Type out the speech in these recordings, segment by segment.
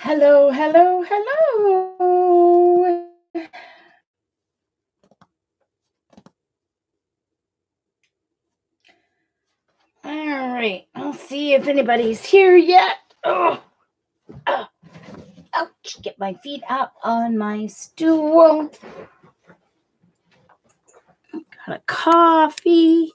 Hello, hello, hello. All right, I'll see if anybody's here yet. Oh, ouch, get my feet up on my stool. Got a coffee.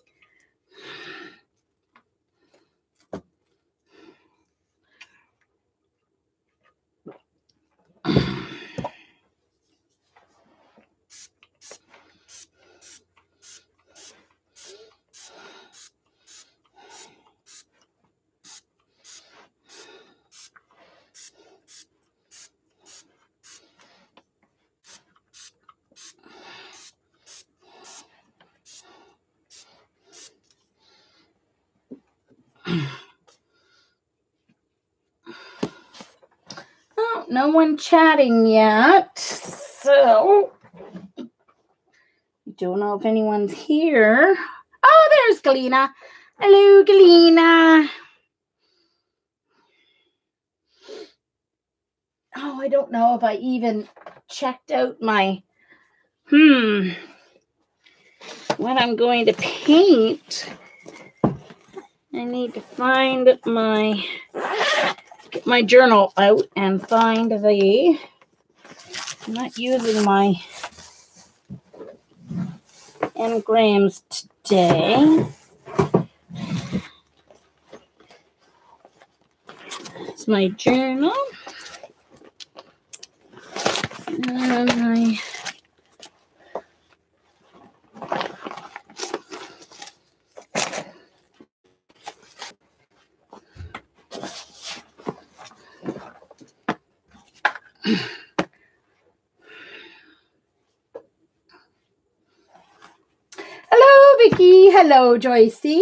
Oh, no one chatting yet, so don't know if anyone's here. Oh, there's Galena. Hello, Galena. Oh, I don't know if I even checked out my what I'm going to paint. I need to find get my journal out and find I'm not using my engrams today. It's my journal. And hello, Vicky. Hello, Joycey.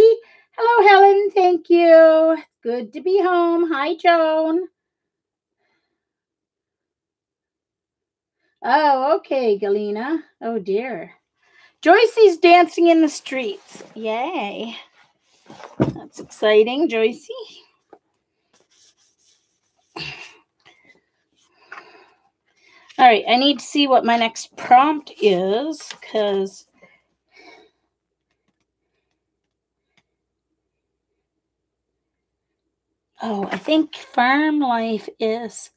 Hello, Helen. Thank you. Good to be home. Hi, Joan. Oh, okay, Galena. Oh, dear. Joycey's dancing in the streets. Yay. That's exciting, Joycey. All right, I need to see what my next prompt is because I think farm life is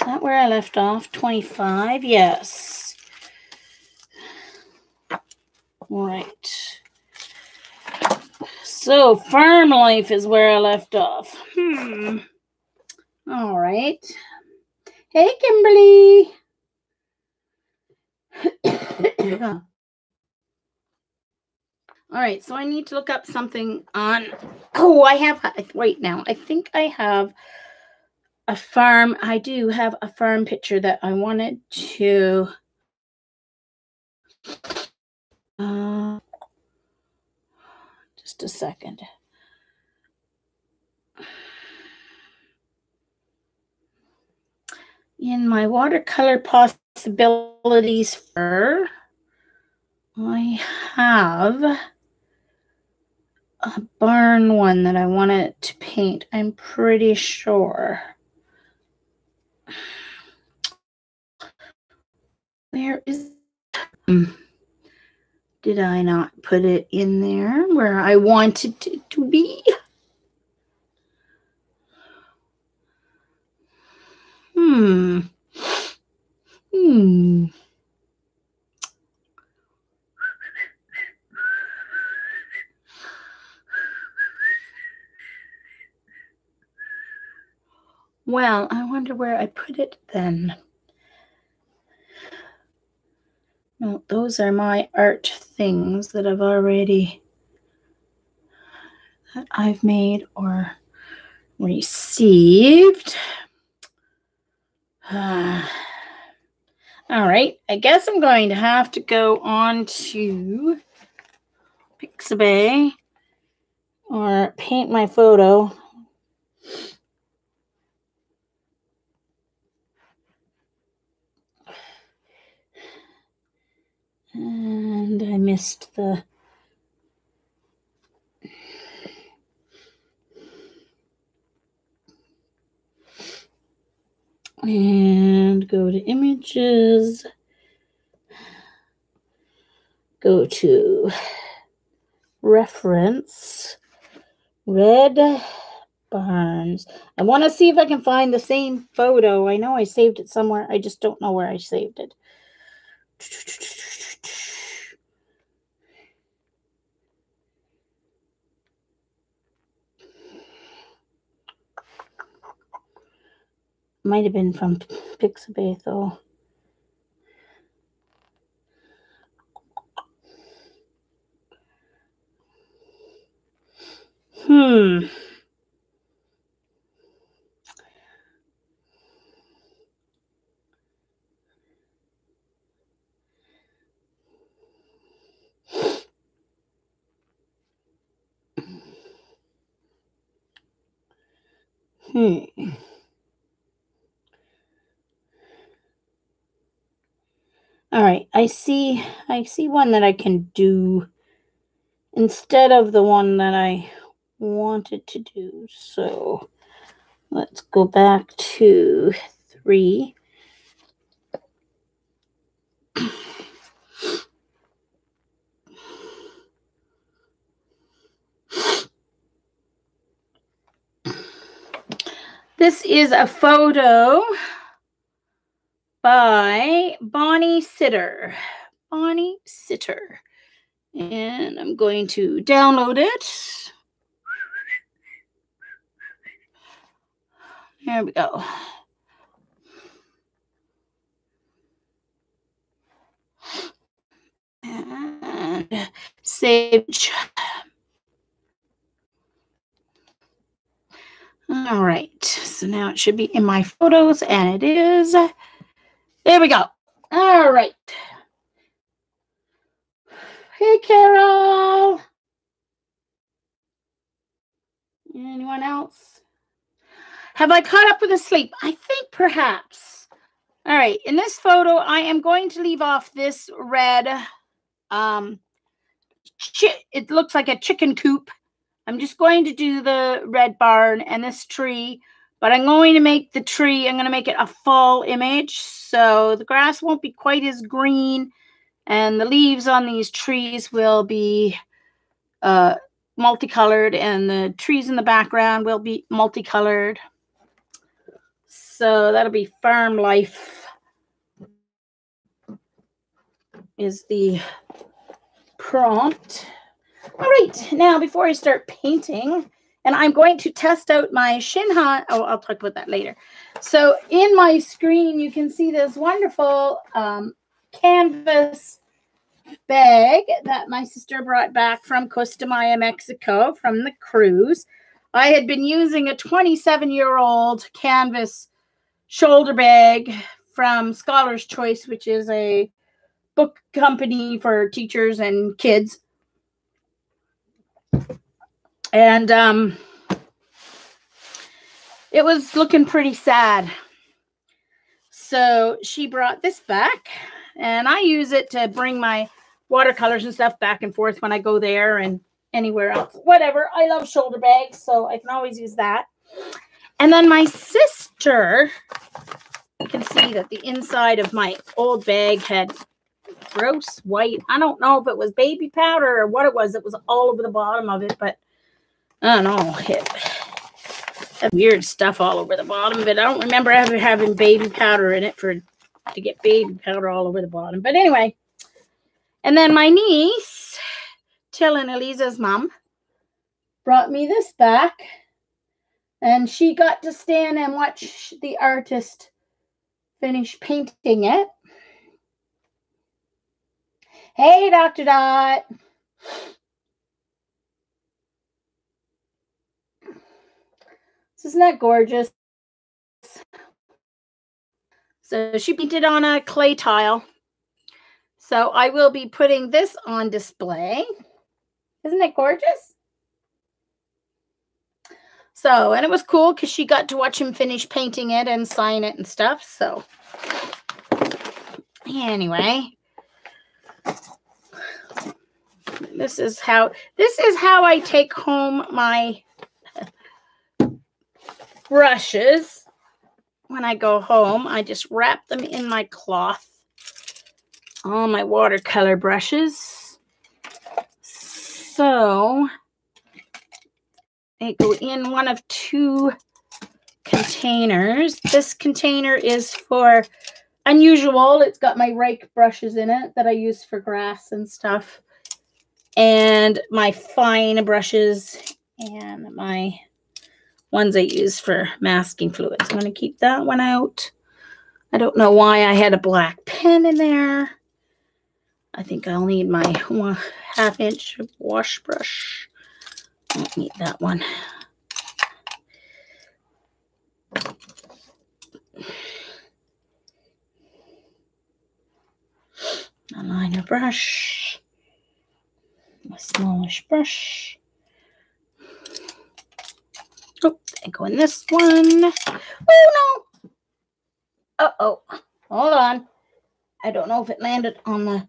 that where I left off? 25? Yes. Right. So farm life is where I left off. All right. Hey, Kimberly. All right, so I need to look up something on. Wait now. I think I have a farm. I do have a farm picture that I wanted to. Just a second. In my watercolor possibilities I have a barn one that I wanted to paint. I'm pretty sure. Where is did I not put it in there where I wanted it to be? Well, I wonder where I put it then. No, those are my art things that I've made or received. All right, I guess I'm going to have to go on to Pixabay or paint my photo. And I missed the And go to images. Go to reference. Red Barns. I want to see if I can find the same photo. I know I saved it somewhere. I just don't know where I saved it. Might have been from Pixabay, though. All right, I see one that I can do instead of the one that I wanted to do. So let's go back to 3. This is a photo by Bonnie Sitter. Bonnie Sitter. And I'm going to download it. There we go. And save. All right. So now it should be in my photos, and it is. There we go. All right. Hey, Carol. Anyone else? Have I caught up with the sleep? I think perhaps. All right. In this photo, I am going to leave off this red. It looks like a chicken coop. I'm just going to do the red barn and this tree, but I'm going to make the tree, I'm going to make it a fall image. So the grass won't be quite as green, and the leaves on these trees will be multicolored, and the trees in the background will be multicolored. So that'll be farm life is the prompt. All right, now before I start painting, and I'm going to test out my ShinHan. Oh, I'll talk about that later. So in my screen, you can see this wonderful canvas bag that my sister brought back from Costa Maya, Mexico, from the cruise. I had been using a 27-year-old canvas shoulder bag from Scholar's Choice, which is a book company for teachers and kids. And it was looking pretty sad. So she brought this back, and I use it to bring my watercolors and stuff back and forth when I go there and anywhere else. Whatever. I love shoulder bags, so I can always use that. And then my sister, you can see that the inside of my old bag had gross white. I don't know if it was baby powder or what it was. It was all over the bottom of it, but I don't know. It had weird stuff all over the bottom, but I don't remember ever having baby powder in it to get baby powder all over the bottom. But anyway, and then my niece, Till and Eliza's mom, brought me this back, and she got to stand and watch the artist finish painting it. Hey, Dr. Dot. Isn't that gorgeous? So she painted on a clay tile. So I will be putting this on display. Isn't it gorgeous? So, and it was cool because she got to watch him finish painting it and sign it and stuff. So anyway, this is how I take home my brushes. when I go home, I just wrap them in my cloth, all my watercolor brushes. So they go in one of two containers. This container is for unusual. It's got my rake brushes in it that I use for grass and stuff, and my fine brushes and my ones I use for masking fluids. I'm going to keep that one out. I don't know why I had a black pen in there. I think I'll need my 1/2 inch wash brush. I don't need that one. A liner brush. A smallish brush. Oh, I go in this one. Oh no! Uh-oh. Hold on. I don't know if it landed on the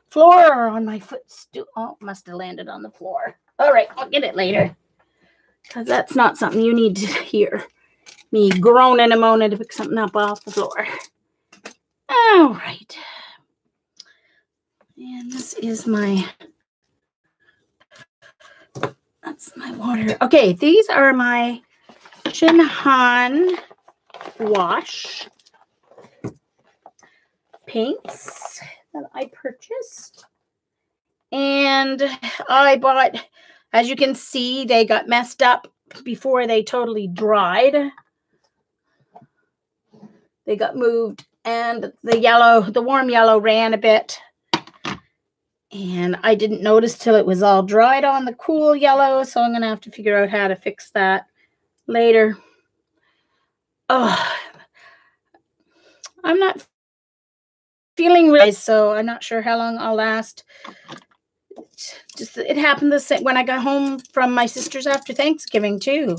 floor or on my footstool. Oh, it must have landed on the floor. All right, I'll get it later. Because that's not something you need to hear. Me groaning and moaning to pick something up off the floor. All right. And this is that's my water. Okay, these are my ShinHan Guache paints that I purchased. And I bought, as you can see, they got messed up before they totally dried. They got moved, and the warm yellow ran a bit. And I didn't notice till it was all dried on the cool yellow, so I'm going to have to figure out how to fix that later. Oh, I'm not feeling really, so I'm not sure how long I'll last. It happened the same when I got home from my sister's after Thanksgiving too.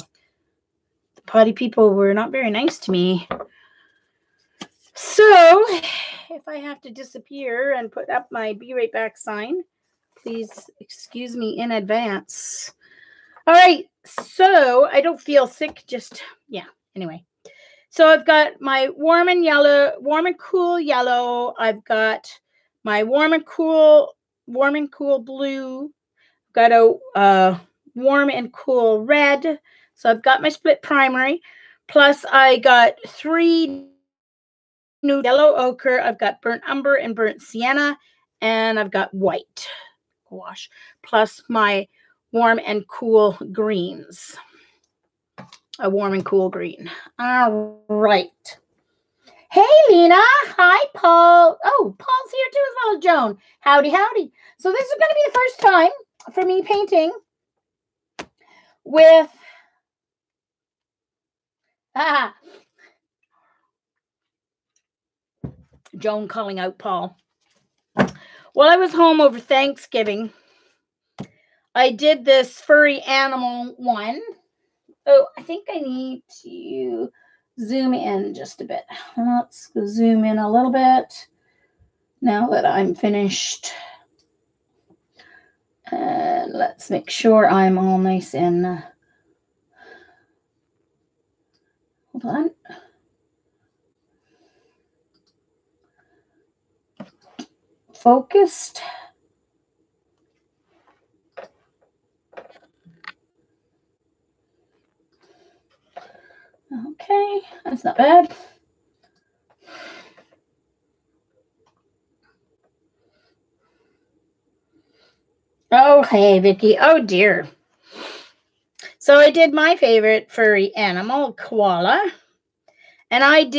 The potty people were not very nice to me. So if I have to disappear and put up my be right back sign, please excuse me in advance. All right, so I don't feel sick, just, yeah, anyway. So I've got my warm and cool yellow. I've got my warm and cool blue. Got a warm and cool red. So I've got my split primary. Plus I got 3 new yellow ochre. I've got burnt umber and burnt sienna. And I've got white gouache. Plus my warm and cool greens. A warm and cool green. All right. Hey, Lena. Hi, Paul. Oh, Paul's here too, as well as Joan. Howdy, howdy. So this is going to be the first time for me painting with Joan calling out Paul. While I was home over Thanksgiving, I did this furry animal one. Oh, I think I need to zoom in just a bit. Let's zoom in a little bit now that I'm finished. And let's make sure I'm all nice and hold on. Focused. Okay, that's not bad. Oh, hey, Vicky. Oh, dear. So I did my favorite furry animal, koala. And I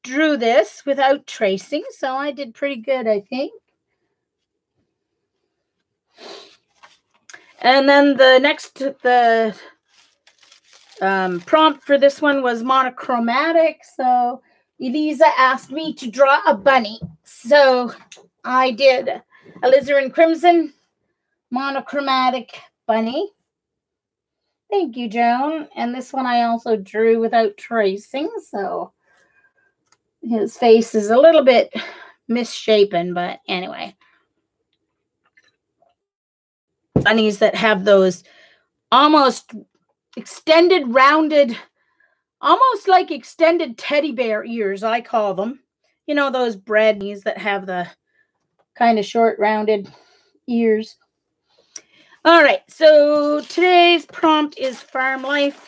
drew this without tracing, so I did pretty good, I think. And then the prompt for this one was monochromatic. So Elisa asked me to draw a bunny. So I did alizarin crimson monochromatic bunny. Thank you, Joan. And this one I also drew without tracing. So his face is a little bit misshapen, but anyway. Bunnies that have those almost extended, rounded almost like extended teddy bear ears, I call them. You know, those bread knees that have the kind of short, rounded ears. All right, so today's prompt is farm life.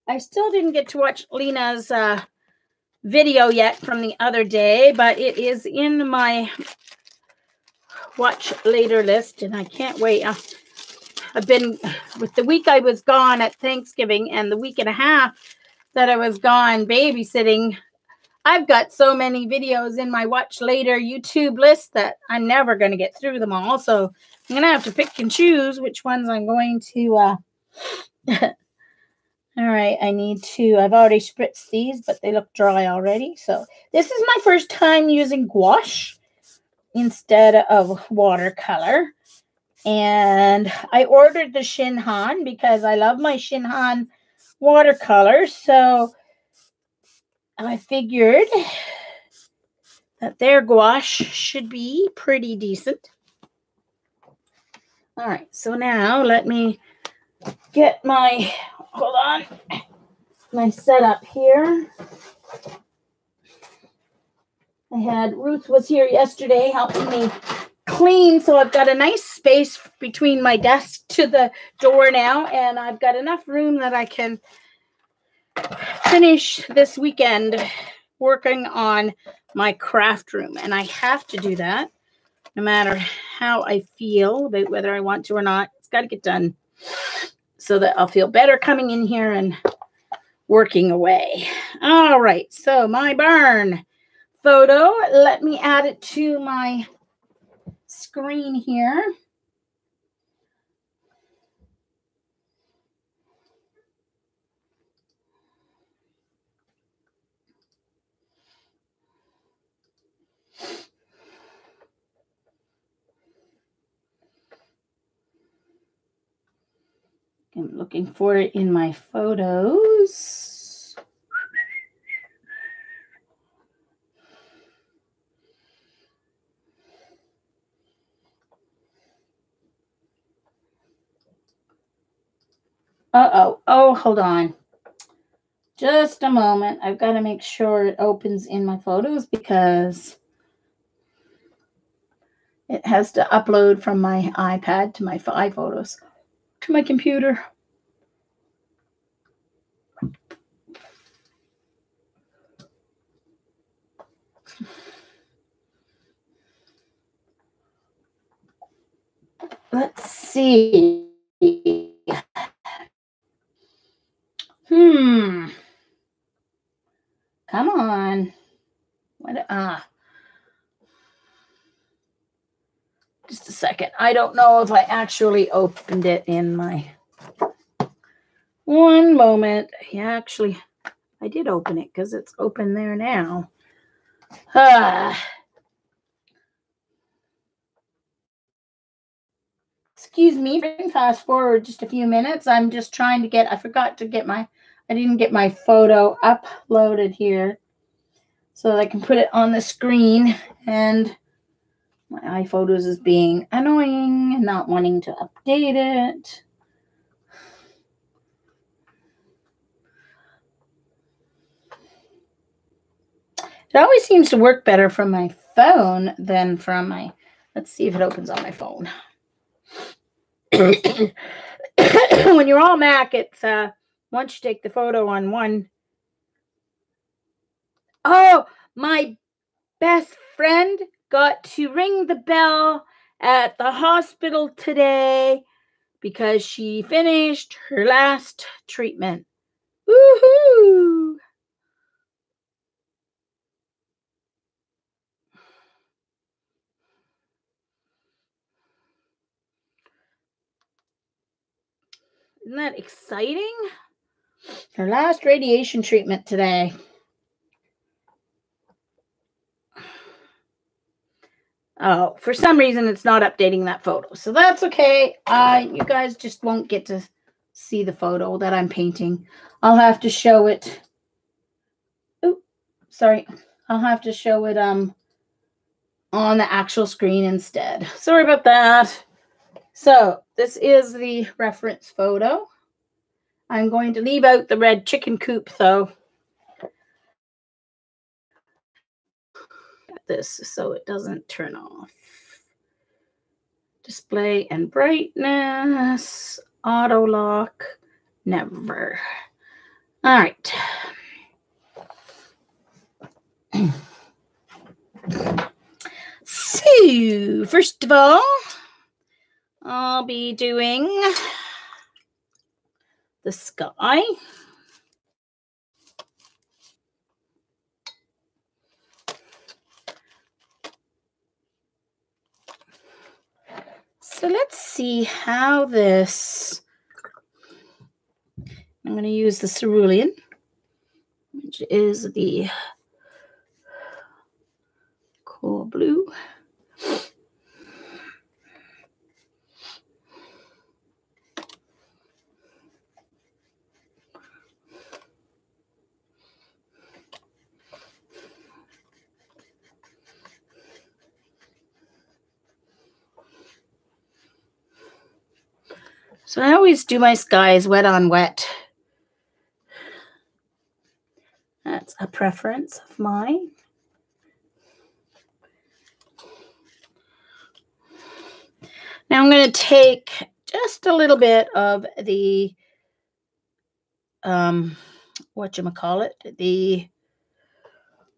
I still didn't get to watch Lena's video yet from the other day, but it is in my watch later list, and I can't wait. I've been, with the week I was gone at Thanksgiving and the week and a half that I was gone babysitting, I've got so many videos in my watch later YouTube list that I'm never going to get through them all. So I'm going to have to pick and choose which ones I'm going to all right, I've already spritzed these, but they look dry already. So this is my first time using gouache instead of watercolor. And I ordered the ShinHan because I love my ShinHan watercolors. So I figured that their gouache should be pretty decent. All right, so now let me get my, hold on, my setup here. Ruth was here yesterday helping me clean, so I've got a nice space between my desk to the door now, and I've got enough room that I can finish this weekend working on my craft room. And I have to do that no matter how I feel about whether I want to or not. It's got to get done so that I'll feel better coming in here and working away. All right, so my barn photo, let me add it to my screen here. I'm looking for it in my photos. Uh-oh. Oh, hold on. Just a moment. I've got to make sure it opens in my photos because it has to upload from my iPad to my iPhotos to my computer. Let's see. Come on. What? Just a second. I don't know if I actually opened it in my... One moment. Yeah, actually, I did open it because it's open there now. Excuse me, fast forward just a few minutes. I'm just trying to get, I didn't get my photo uploaded here so that I can put it on the screen, and my iPhotos is being annoying and not wanting to update it. It always seems to work better from my phone than from my, let's see if it opens on my phone. When you're all Mac, it's once you take the photo on one. Oh, my best friend got to ring the bell at the hospital today because she finished her last treatment. Woohoo! Isn't that exciting? Her last radiation treatment today. Oh, for some reason, it's not updating that photo. So that's okay. You guys just won't get to see the photo that I'm painting. I'll have to show it Sorry, I'll have to show it on the actual screen instead. Sorry about that. So this is the reference photo. I'm going to leave out the red chicken coop though. This so it doesn't turn off. Display and brightness, auto lock, never. All right. So, first of all, I'll be doing the sky. So let's see how this, I'm going to use the cerulean, which is the cool blue. So I always do my skies wet on wet. That's a preference of mine. Now I'm going to take just a little bit of the, whatchamacallit, the,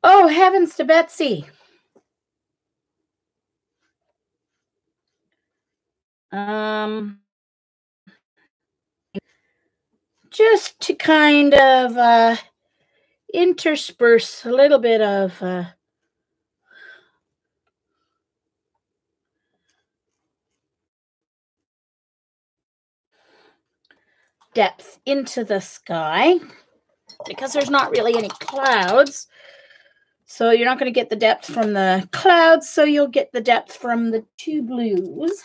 oh, heavens to Betsy. Just to kind of intersperse a little bit of depth into the sky, because there's not really any clouds. So you're not going to get the depth from the clouds, so you'll get the depth from the two blues.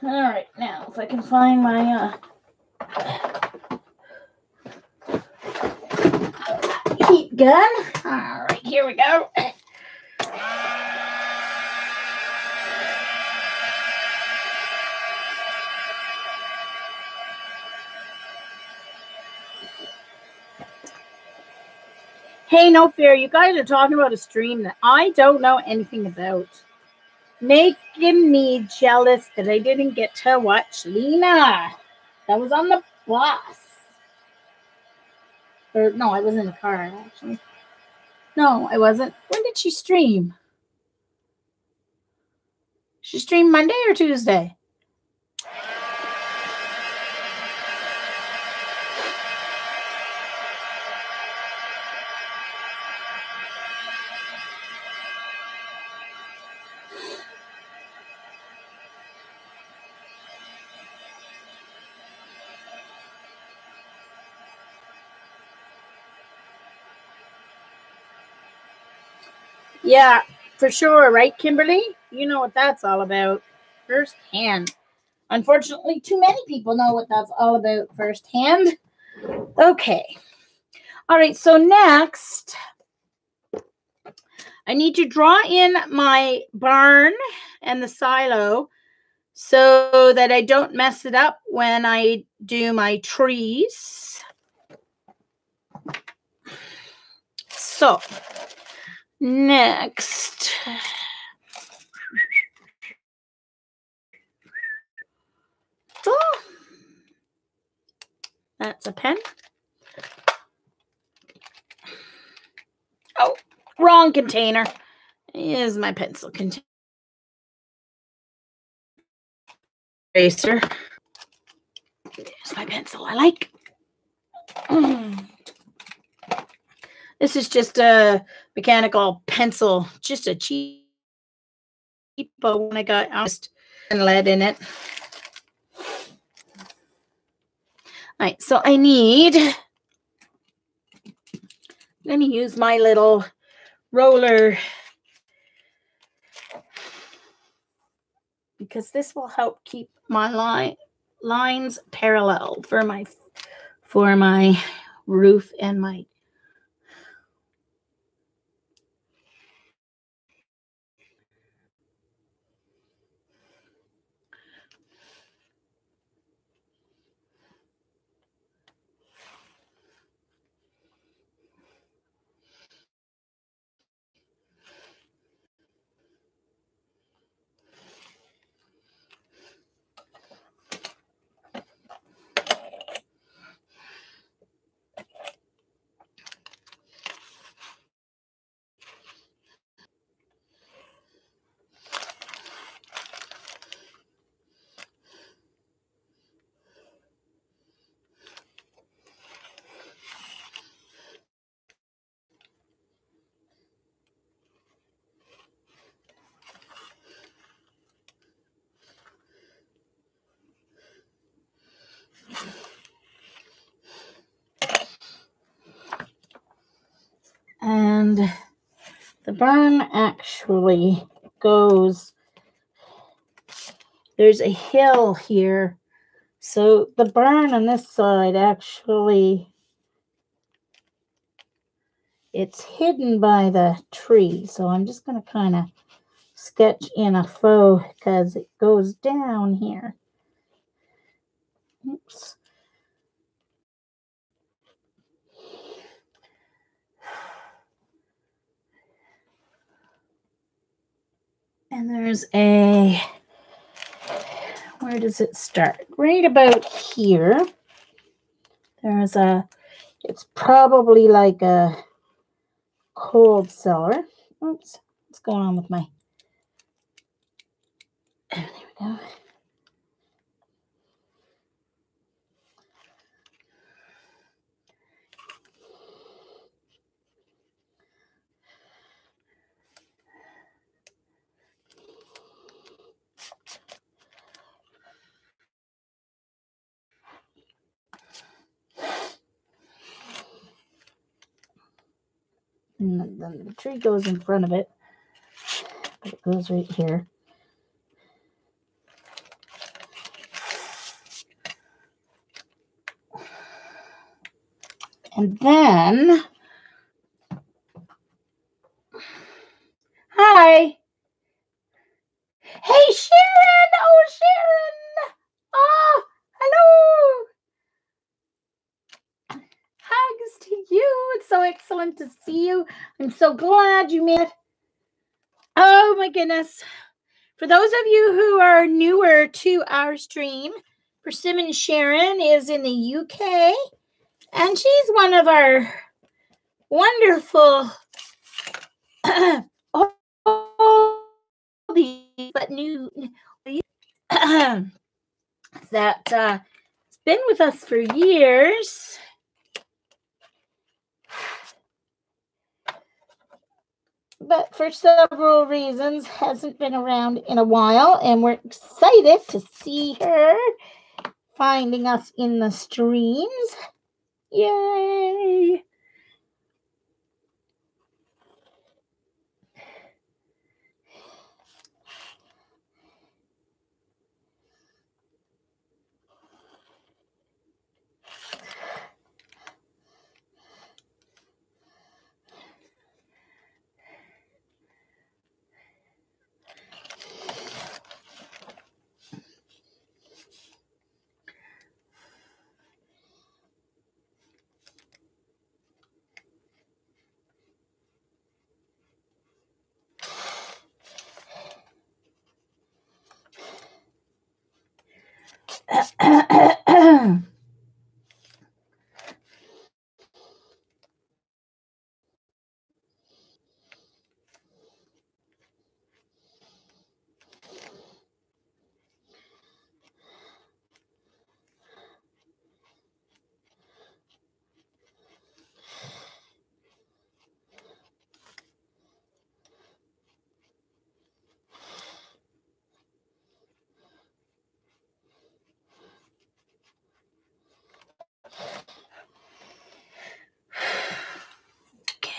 All right, now if I can find my heat gun. All right, here we go. Hey, no fair. You guys are talking about a stream that I don't know anything about. Making me jealous that I didn't get to watch Lena. That was on the bus. Or no, I was in the car actually. No, I wasn't. When did she stream? She streamed Monday or Tuesday? Yeah, for sure, right, Kimberly? You know what that's all about firsthand. Unfortunately, too many people know what that's all about firsthand. Okay. All right, so next, I need to draw in my barn and the silo so that I don't mess it up when I do my trees. So, next, oh, that's a pen. Oh, wrong container. Here's my pencil container. Eraser. There's my pencil I like. This is just a mechanical pencil, just a cheap one I got. Just lead in it. All right, so I'm going to use my little roller because this will help keep my line. lines parallel for my roof and my and the barn actually goes, there's a hill here. So the barn on this side actually, it's hidden by the tree. So I'm just going to kind of sketch in a faux because it goes down here. Oops. And there's a, where does it start? Right about here. There's a, it's probably like a cold cellar. Oops, what's going on with my, there we go. And then the tree goes in front of it, but it goes right here. And then, hi. Hey, Sharon. Oh, Sharon. Oh, hello. Hugs to you. It's so excellent to see you. I'm so glad you made it. Oh, my goodness. For those of you who are newer to our stream, Persimmon Sharon is in the UK, and she's one of our wonderful oldies, but new that has been with us for years. But for several reasons hasn't been around in a while, and we're excited to see her finding us in the streams. Yay!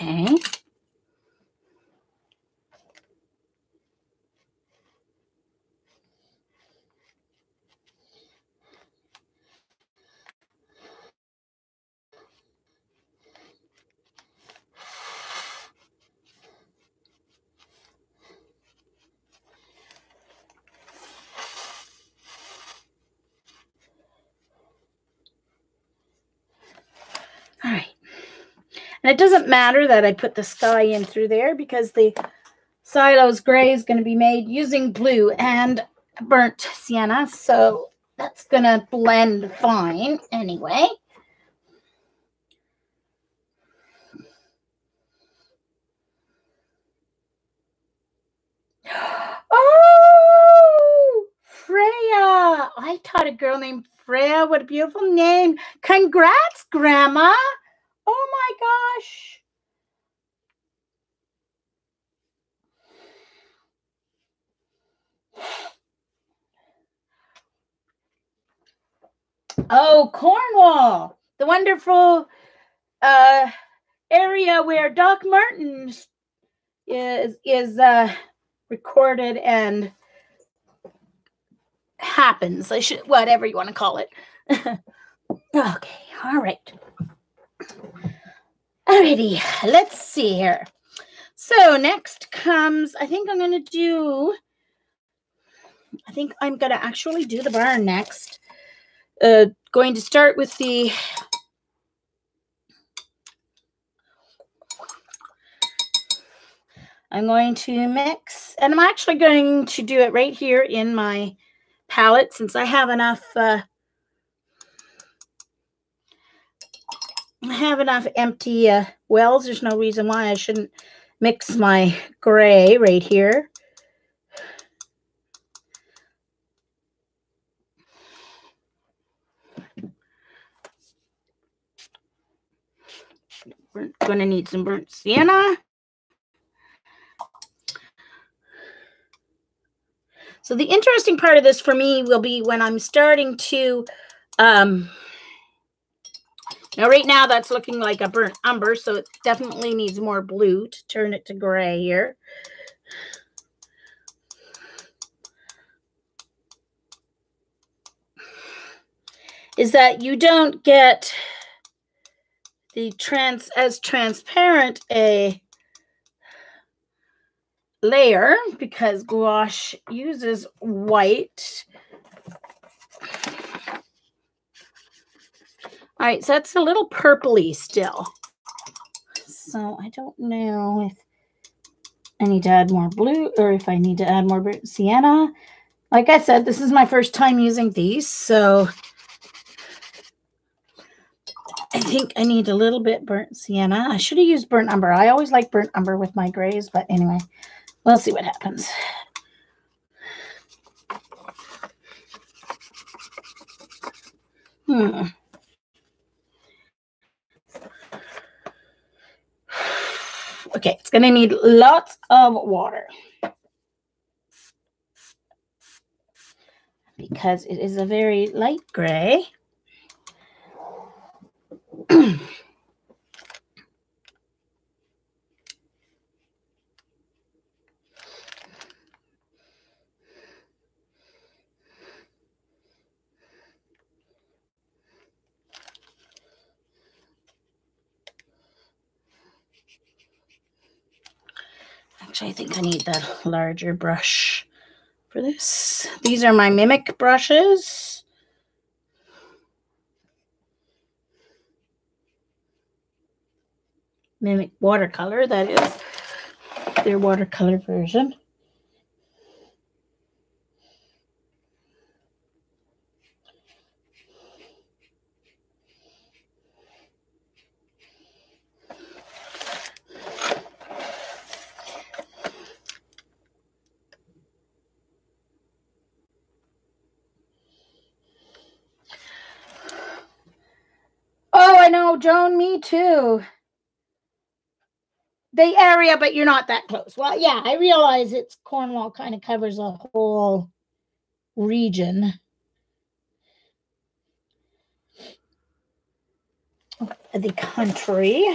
Okay. And it doesn't matter that I put the sky in through there because the silo's gray is going to be made using blue and burnt sienna. So that's going to blend fine anyway. Oh, Freya. I taught a girl named Freya. What a beautiful name. Congrats, Grandma. Oh my gosh. Oh, Cornwall. The wonderful area where Doc Martin is recorded and happens. I should, whatever you want to call it. Okay, all right. Alrighty, let's see here. So next comes, I think I'm going to actually do the barn next. Going to start with the I'm going to mix, and I'm actually going to do it right here in my palette since I have enough empty wells. There's no reason why I shouldn't mix my gray right here. We're going to need some burnt sienna. So the interesting part of this for me will be when I'm starting to, now right now that's looking like a burnt umber, so it definitely needs more blue to turn it to gray here. Is that you don't get the as transparent a layer because gouache uses white. All right, so that's a little purpley still. So I don't know if I need to add more blue or if I need to add more burnt sienna. Like I said, this is my first time using these, so I think I need a little bit burnt sienna. I should have used burnt umber. I always like burnt umber with my grays, but anyway, we'll see what happens. Okay, it's going to need lots of water because it is a very light gray. Actually, I think I need that larger brush for this. These are my Mimic brushes. Mimic watercolor, that is their watercolor version. Oh, I know, Joan, me too. The area, but you're not that close. Well, yeah, I realize it's Cornwall kind of covers a whole region of the country.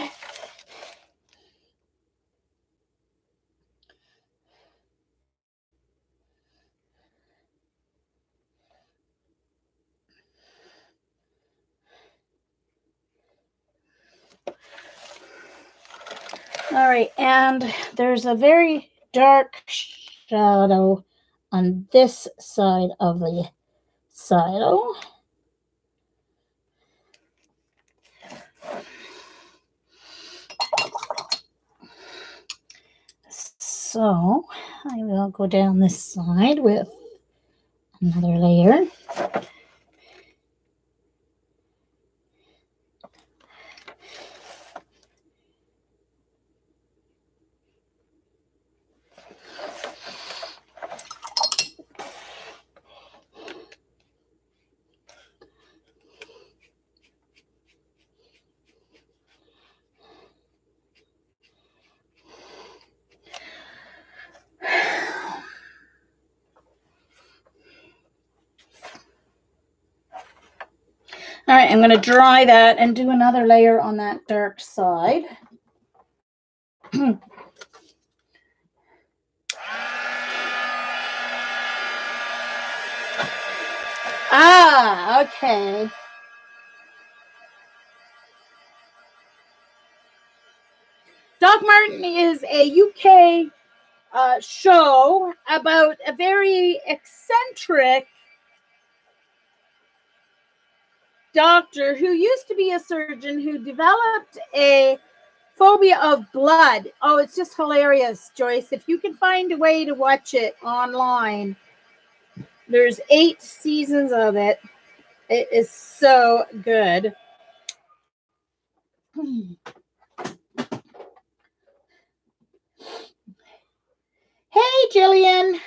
All right, and there's a very dark shadow on this side of the silo. So I will go down this side with another layer. All right, I'm going to dry that and do another layer on that dark side. Okay. Doc Martin is a UK show about a very eccentric doctor who used to be a surgeon who developed a phobia of blood. Oh, it's just hilarious, Joyce. If you can find a way to watch it online, there's 8 seasons of it. It is so good. Hey, Jillian.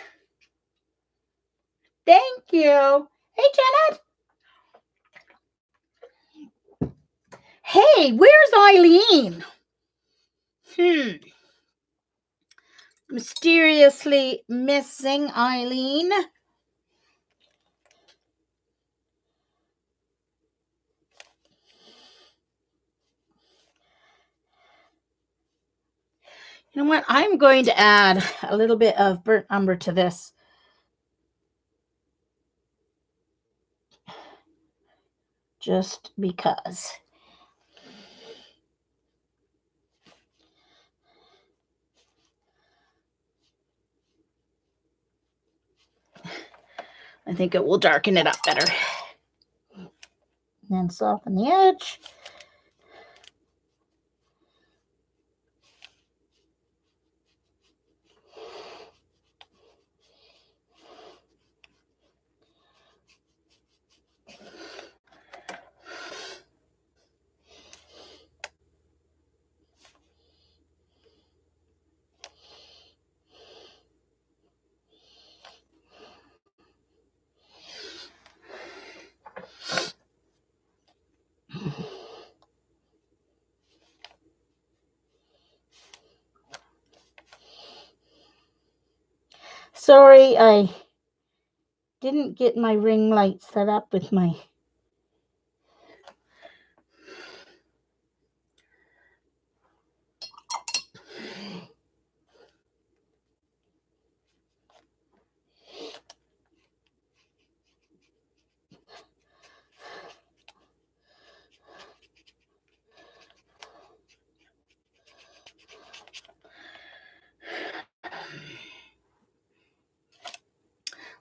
Thank you. Hey, Janet. Hey, where's Eileen? Mysteriously missing Eileen. You know what? I'm going to add a little bit of burnt umber to this. Just because. I think it will darken it up better. And then soften the edge. Sorry, I didn't get my ring light set up with my...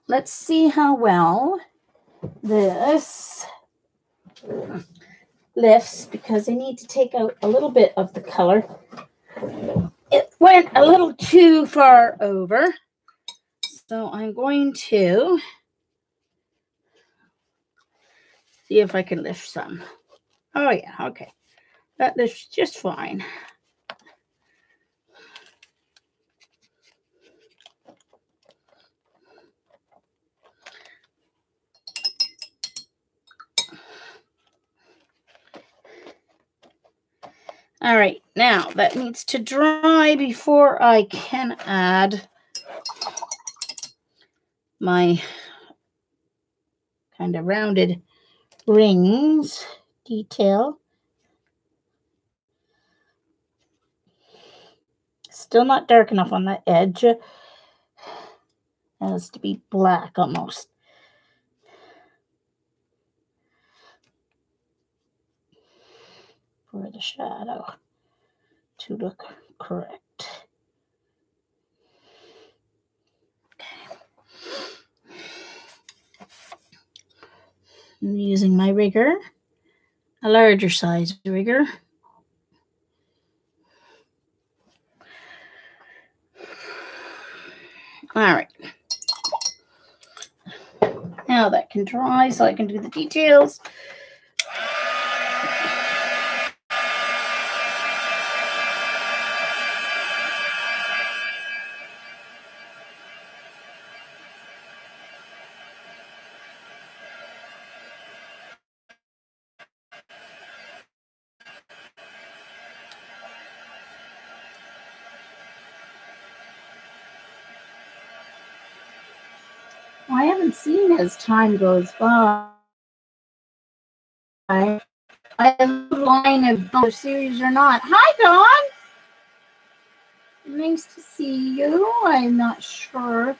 Let's see how well this lifts, because I need to take out a little bit of the color. It went a little too far over, so I'm going to see if I can lift some. Oh yeah, okay. That lifts just fine. All right, now that needs to dry before I can add my kind of rounded rings detail. Still not dark enough on the edge. It has to be black almost. For the shadow to look correct. Okay. I'm using my rigger, a larger size rigger. All right. Now that can dry so I can do the details. I haven't seen as time goes by. I have a line of the series or not. Hi, Dawn. Nice to see you. I'm not sure.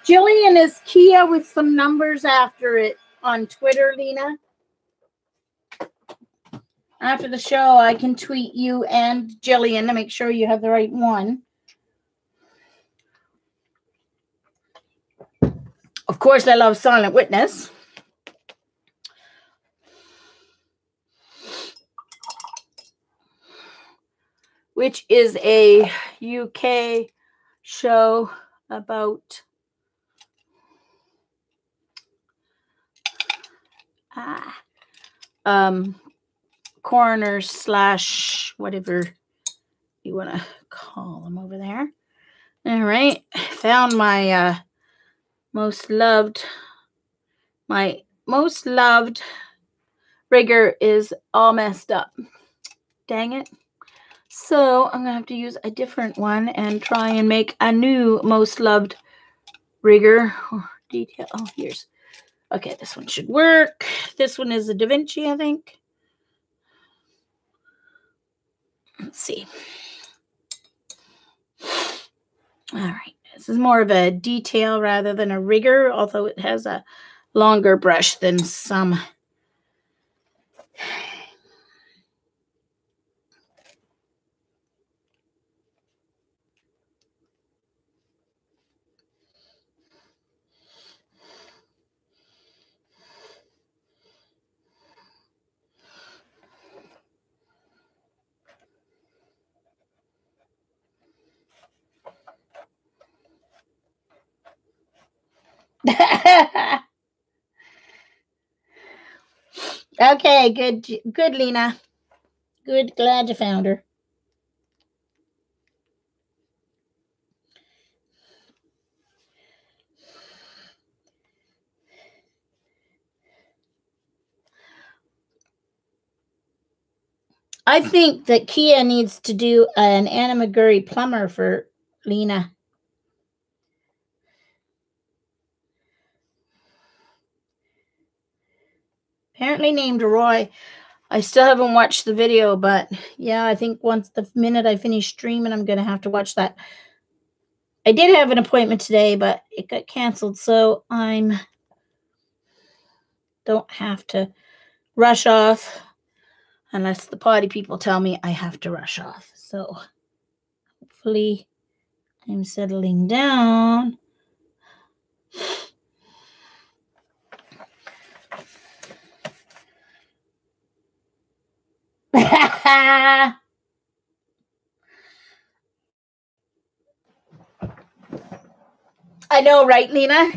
Jillian is Kia with some numbers after it on Twitter, Lena. After the show, I can tweet you and Jillian to make sure you have the right one. Of course, I love Silent Witness. Which is a UK show about coroners slash whatever you want to call them over there. All right. Found my most loved rigger is all messed up. Dang it. So I'm going to have to use a different one and try and make a new most loved rigger. Detail. Oh, here's. Okay, this one should work. This one is a Da Vinci, I think. Let's see. All right. This is more of a detail rather than a rigger, although it has a longer brush than some. Okay, good, Lena. Good, glad you found her. I think that Kia needs to do an Anamaguri plumber for Lena. Apparently named Roy. I still haven't watched the video, but yeah, I think once the minute I finish streaming, I'm going to have to watch that. I did have an appointment today, but it got canceled, so I'm don't have to rush off unless the potty people tell me I have to rush off. So hopefully I'm settling down. I know, right, Lena?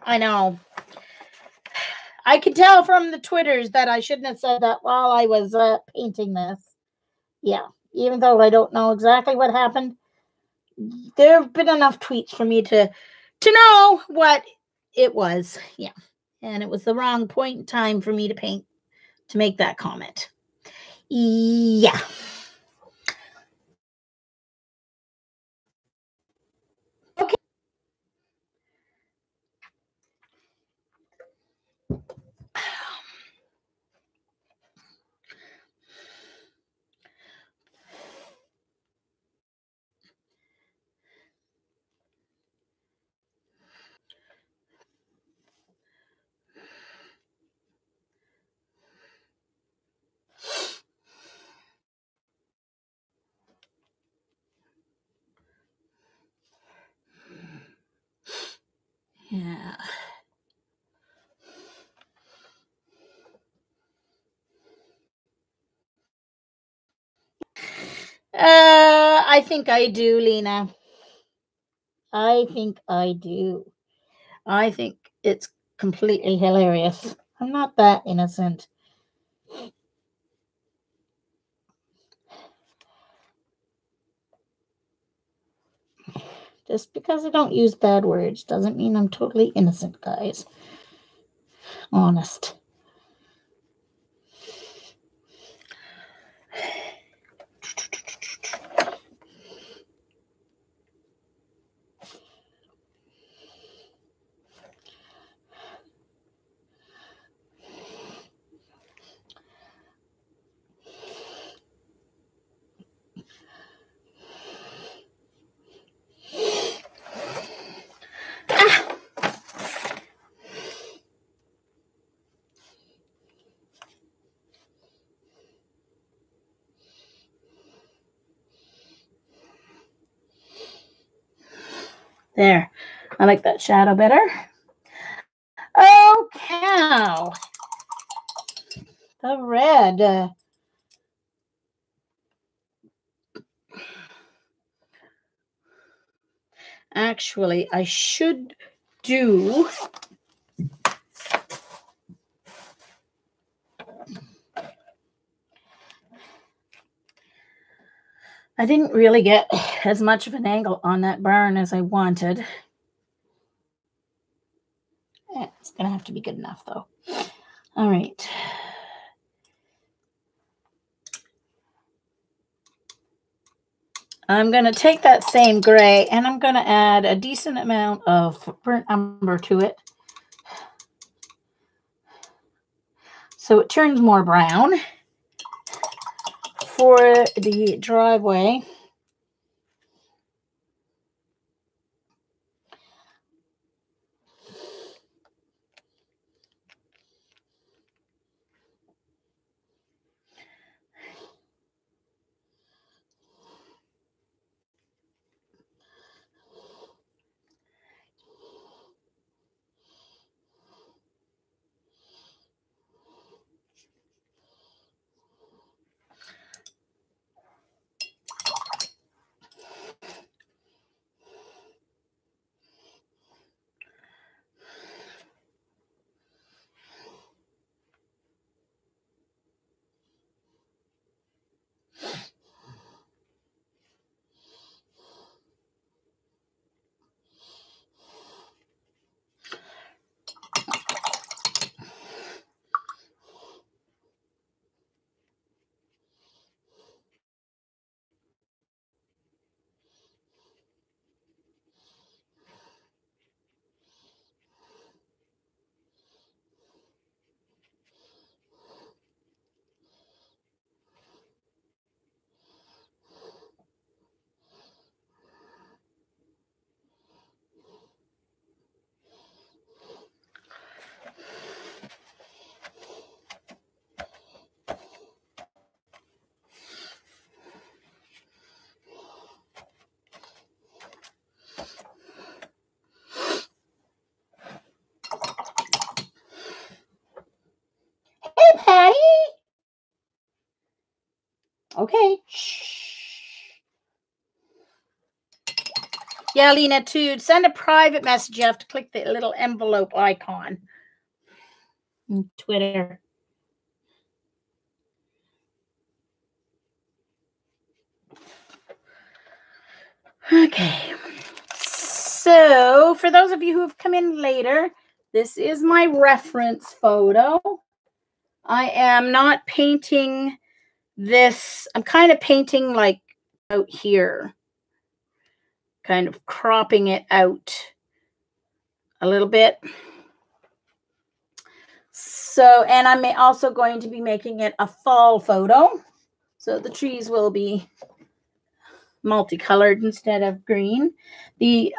I know. I could tell from the Twitters that I shouldn't have said that while I was painting this. Yeah, even though I don't know exactly what happened, there have been enough tweets for me to know what it was. Yeah, and it was the wrong point in time for me to paint to make that comment. Yeah. Okay. Yeah. I think I do, Lena. I think I do. I think it's completely hilarious. I'm not that innocent. Just because I don't use bad words doesn't mean I'm totally innocent, guys. Honest. There. I like that shadow better. Oh, cow. The red. Actually, I should do... I didn't really get as much of an angle on that barn as I wanted. It's going to have to be good enough, though. All right. I'm going to take that same gray and I'm going to add a decent amount of burnt umber to it, so it turns more brown for the driveway. Hey, Patty. Okay. Shh. Yeah, Lena, to send a private message, you have to click the little envelope icon on Twitter. Okay. So, for those of you who have come in later, this is my reference photo. I am not painting this. I'm kind of painting like out here, kind of cropping it out a little bit. So, and I'm also going to be making it a fall photo. So the trees will be multicolored instead of green. The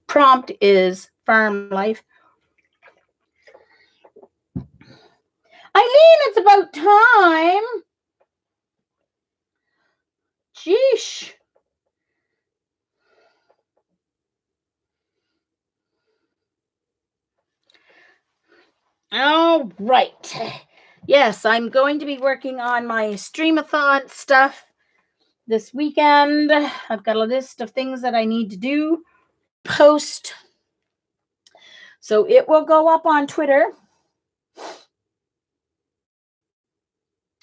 prompt is farm life. Eileen, it's about time. Jeesh. All right. Yes, I'm going to be working on my streamathon stuff this weekend. I've got a list of things that I need to do, post. So it will go up on Twitter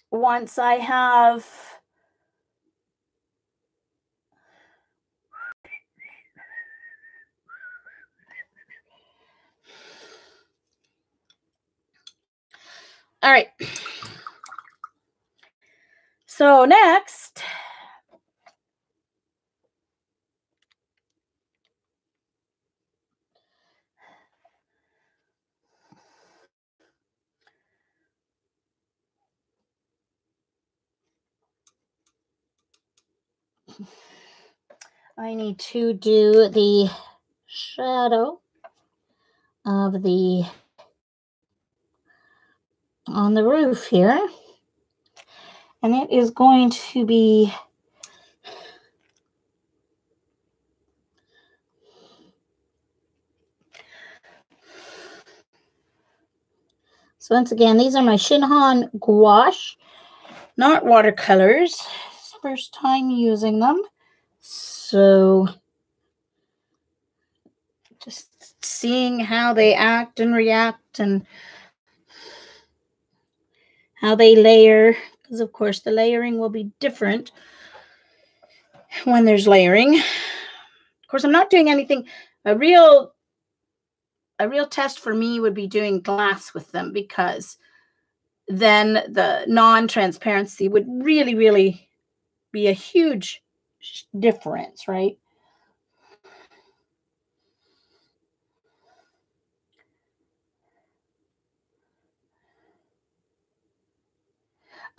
once I have all right. So next, I need to do the shadow of the on the roof here. And it is going to be so once again, these are my ShinHan Guache, not watercolors. It's the first time using them. So just seeing how they act and react and how they layer, because of course the layering will be different when there's layering. Of course, I'm not doing anything. A real test for me would be doing glass with them, because then the non-transparency would really, really be a huge difference, right?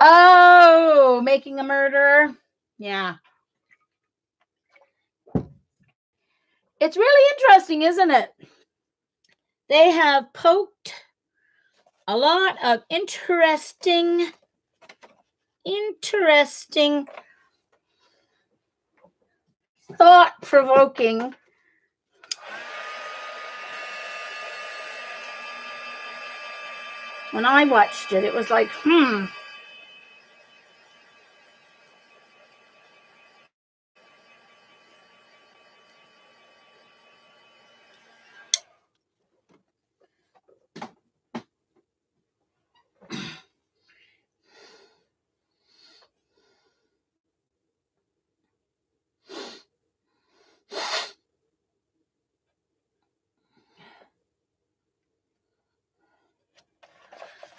Oh, making a murder. Yeah. It's really interesting, isn't it? They have poked a lot of interesting, thought-provoking when I watched it. It was like,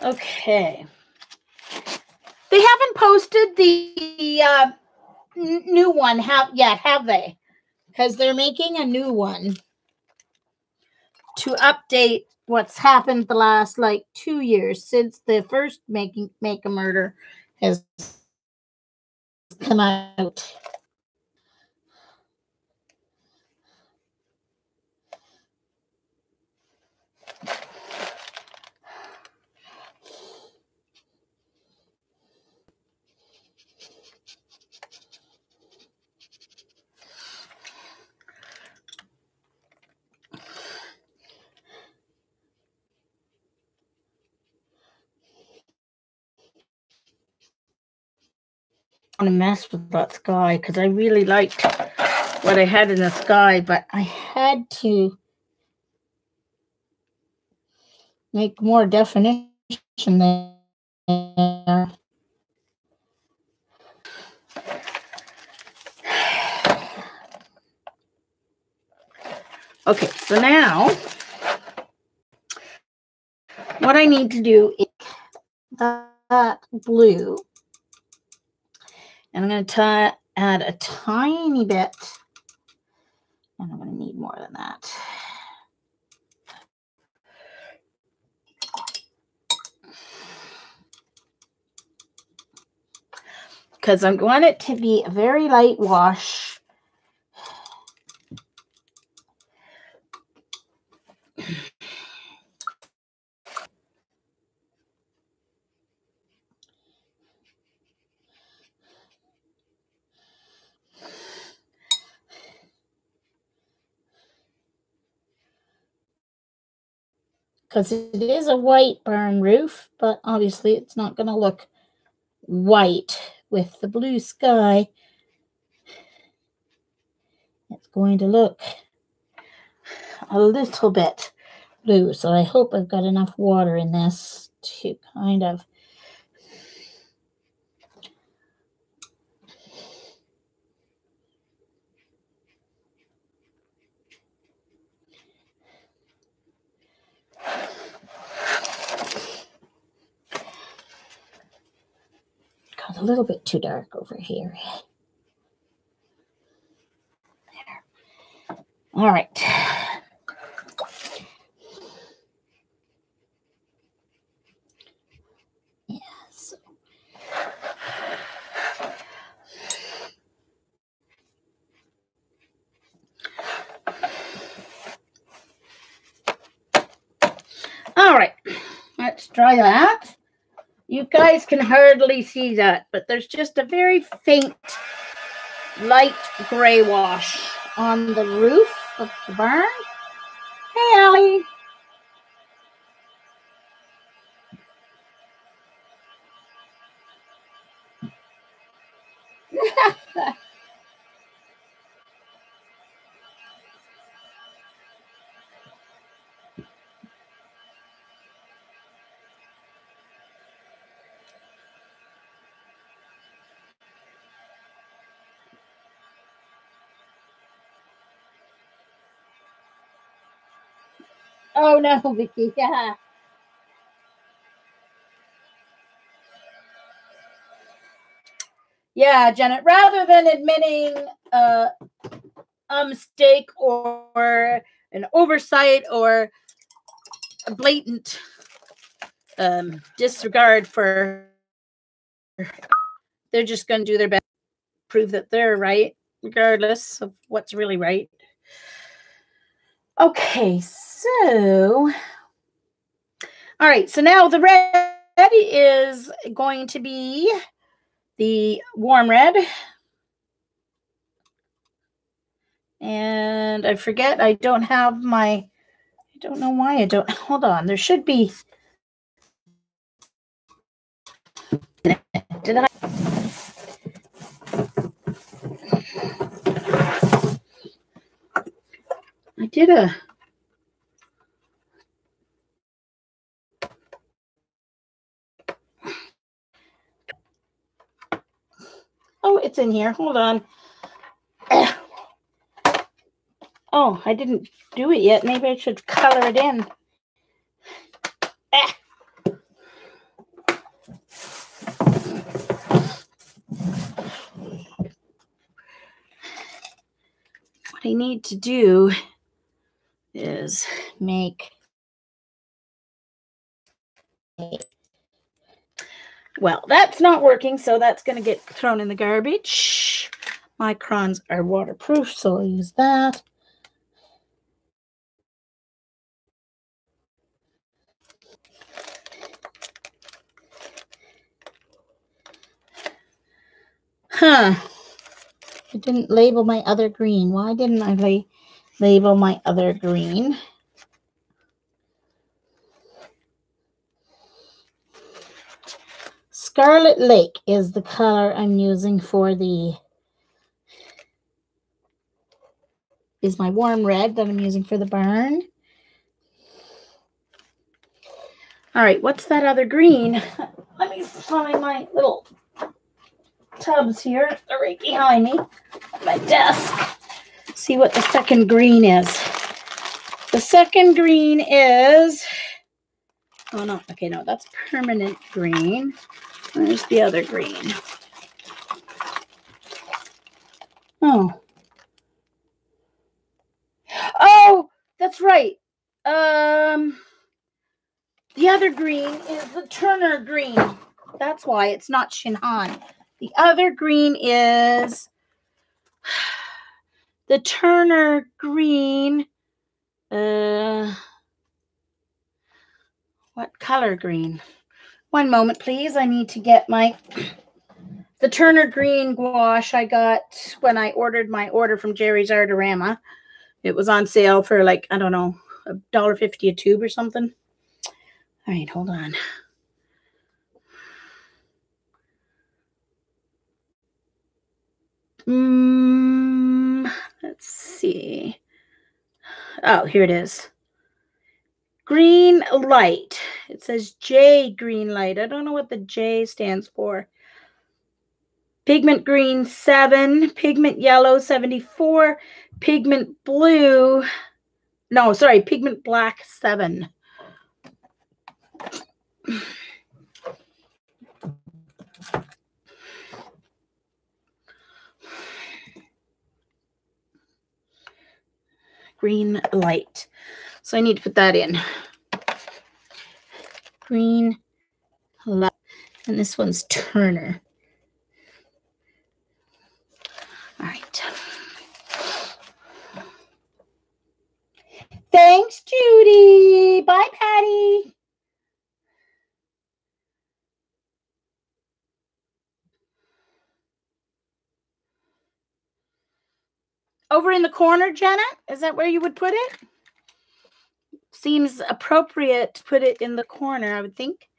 okay. They haven't posted the new one yet, have they? Because they're making a new one to update what's happened the last 2 years since the first Make a Murder has come out. I want to mess with that sky because I really liked what I had in the sky, but I had to make more definition there. Okay, so now what I need to do is that blue, and I'm going to add a tiny bit, and I'm going to need more than that. Because I want it to be a very light wash. Because it is a white barn roof, but obviously it's not going to look white with the blue sky. going to look a little bit blue. So I hope I've got enough water in this to kind of got a little bit too dark over here. There. All right. Yes. All right. Let's try that. You guys can hardly see that, but there's just a very faint light gray wash on the roof of the barn. Hey, Allie. Oh no, Vicky. Yeah. Yeah, Janet. Rather than admitting a mistake or an oversight or a blatant disregard for, they're just going to do their best to prove that they're right, regardless of what's really right. Okay, so all right, so now the red is going to be the warm red. And I forget, I don't have my, I don't know why I don't, hold on, there should be, did I? I did a, oh, it's in here, hold on. Oh, I didn't do it yet. Maybe I should color it in. What I need to do is make, well, that's not working, so that's going to get thrown in the garbage. My crayons are waterproof, so I'll use that. Huh. I didn't label my other green. Why didn't I label my other green? Scarlet Lake is the color I'm using for the, is my warm red that I'm using for the barn. All right, what's that other green? Let me find my little tubs here. They're right behind me at my desk. See what the second green is. The second green is, oh no, okay, no, that's permanent green. Where's the other green? Oh. Oh, that's right. The other green is the Turner green. That's why it's not ShinHan. The other green is the Turner green. What color green? One moment, please. I need to get my, the Turner green gouache I got when I ordered my order from Jerry's Artorama. It was on sale for like, I don't know, $1.50 a tube or something. All right, hold on. Let's let's see. Oh, here it is. Green light. It says J green light. I don't know what the J stands for. Pigment green 7, pigment yellow 74, pigment blue. No, sorry, pigment black 7. Green light. So I need to put that in. Green light. And this one's Turner. All right. Thanks, Judy. Bye, Patty. Over in the corner, Jenna? Is that where you would put it? Seems appropriate to put it in the corner, I would think.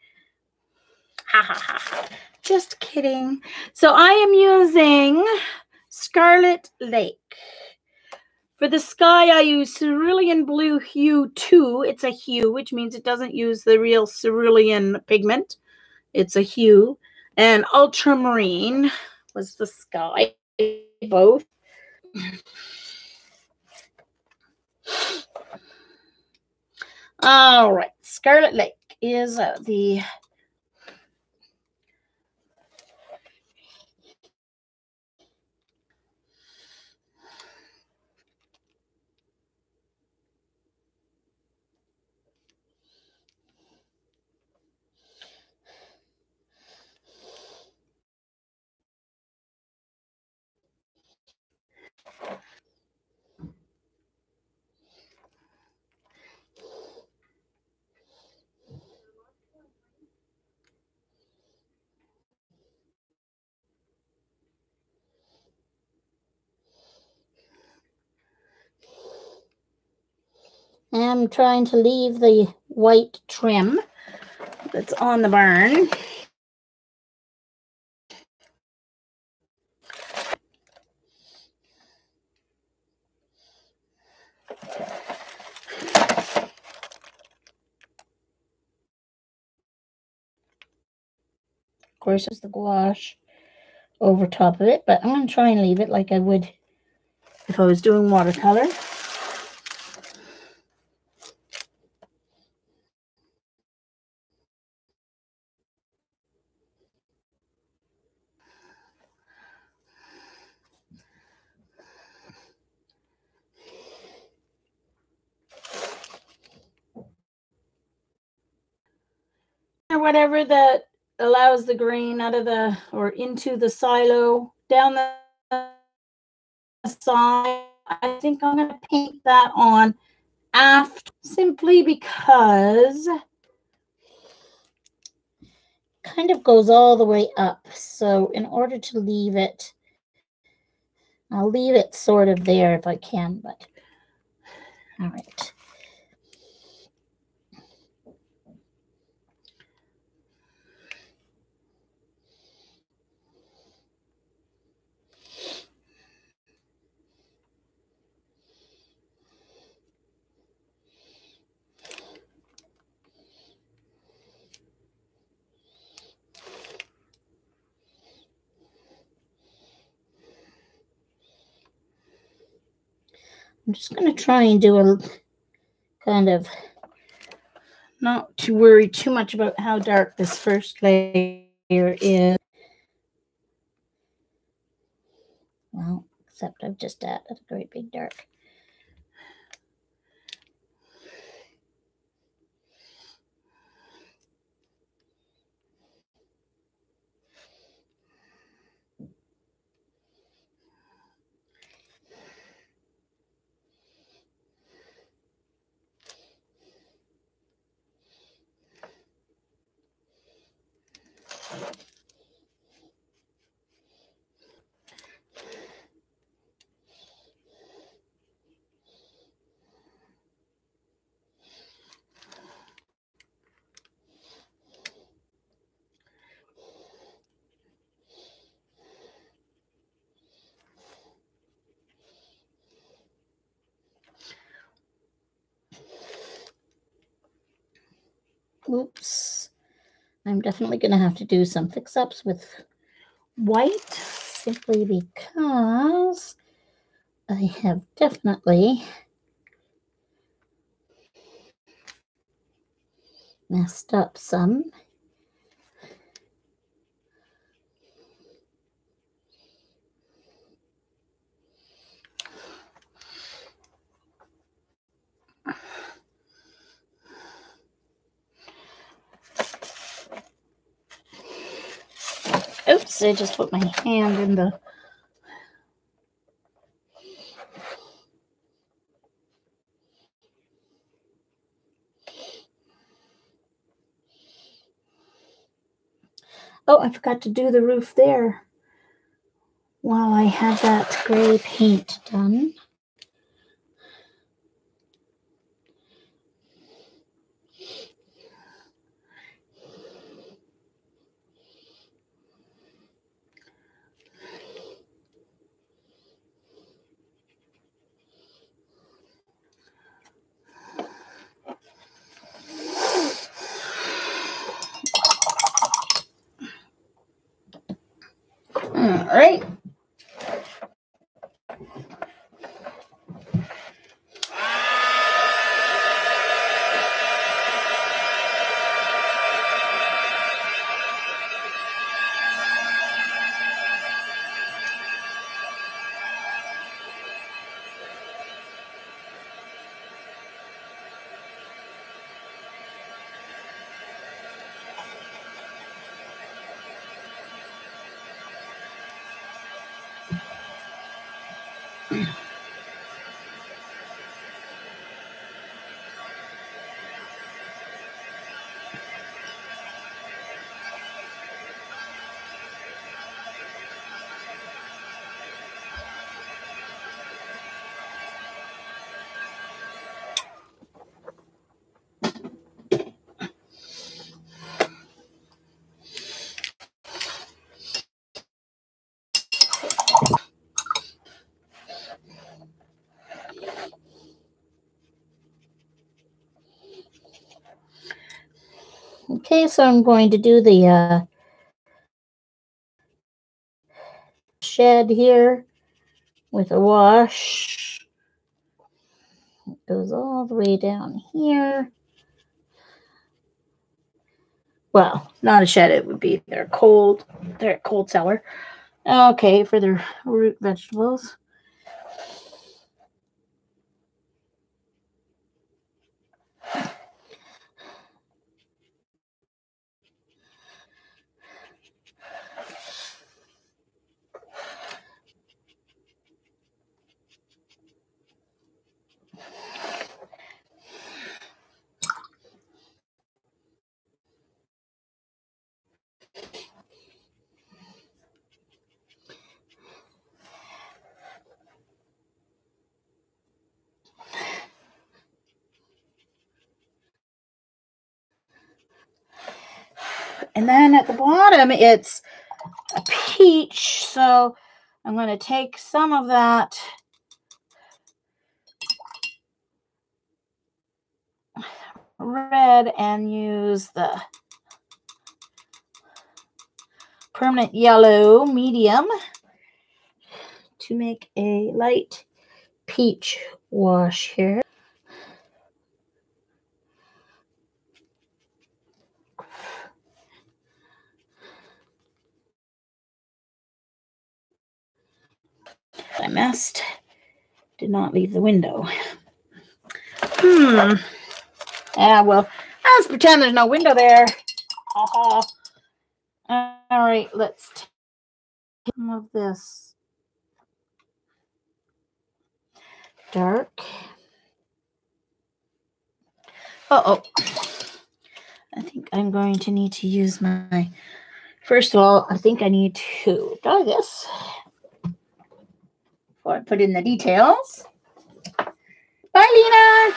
Ha ha ha ha. Just kidding. So I am using Scarlet Lake. For the sky, I use Cerulean Blue Hue 2. It's a hue, which means it doesn't use the real cerulean pigment. It's a hue. And Ultramarine was the sky, both. All right, Scarlet Lake is the... I'm trying to leave the white trim that's on the barn. Of course, it's the gouache over top of it, but I'm going to try and leave it like I would if I was doing watercolor. Or whatever that allows the grain out of the, or into the silo, down the side. I think I'm going to paint that on after, simply because it kind of goes all the way up. So in order to leave it, I'll leave it sort of there if I can, but all right. I'm just going to try and do a kind of, not to worry too much about how dark this first layer is. Well, except I've just added a great big dark. Oops. I'm definitely going to have to do some fix-ups with white, simply because I have definitely messed up some. Oops, I just put my hand in the... Oh, I forgot to do the roof there while I had that gray paint done. All right. Okay, so I'm going to do the shed here with a wash. It goes all the way down here. Well, not a shed, it would be their cold cellar. Okay, for their root vegetables. And then at the bottom, it's a peach. So I'm going to take some of that red and use the permanent yellow medium to make a light peach wash here. I messed. Did not leave the window. Yeah, well, let's pretend there's no window there. All right, let's take some of this dark. I think I'm going to need to use my... First of all, I think I need to dry this before I put in the details. Bye, Lena.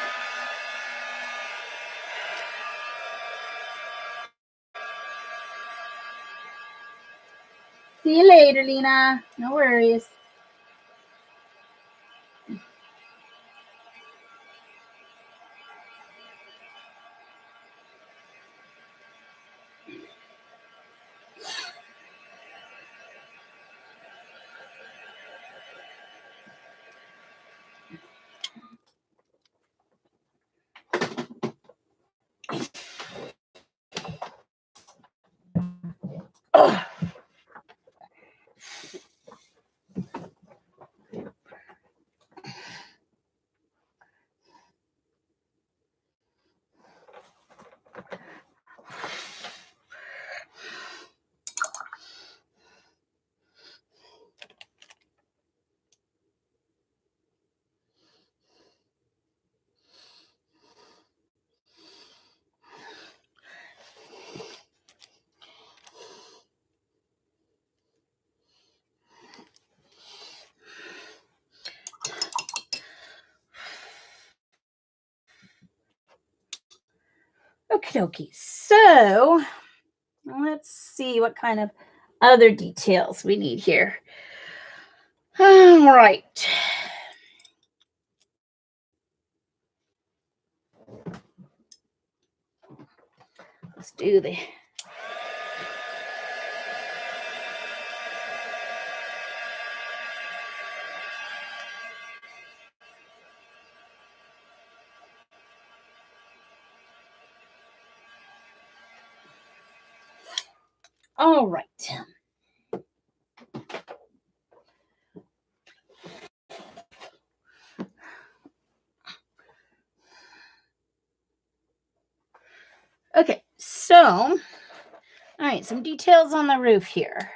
See you later, Lena. No worries. Okie dokie. So let's see what kind of other details we need here. All right. Let's do the all right. Okay, so, all right, some details on the roof here.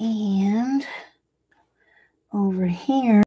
And over here.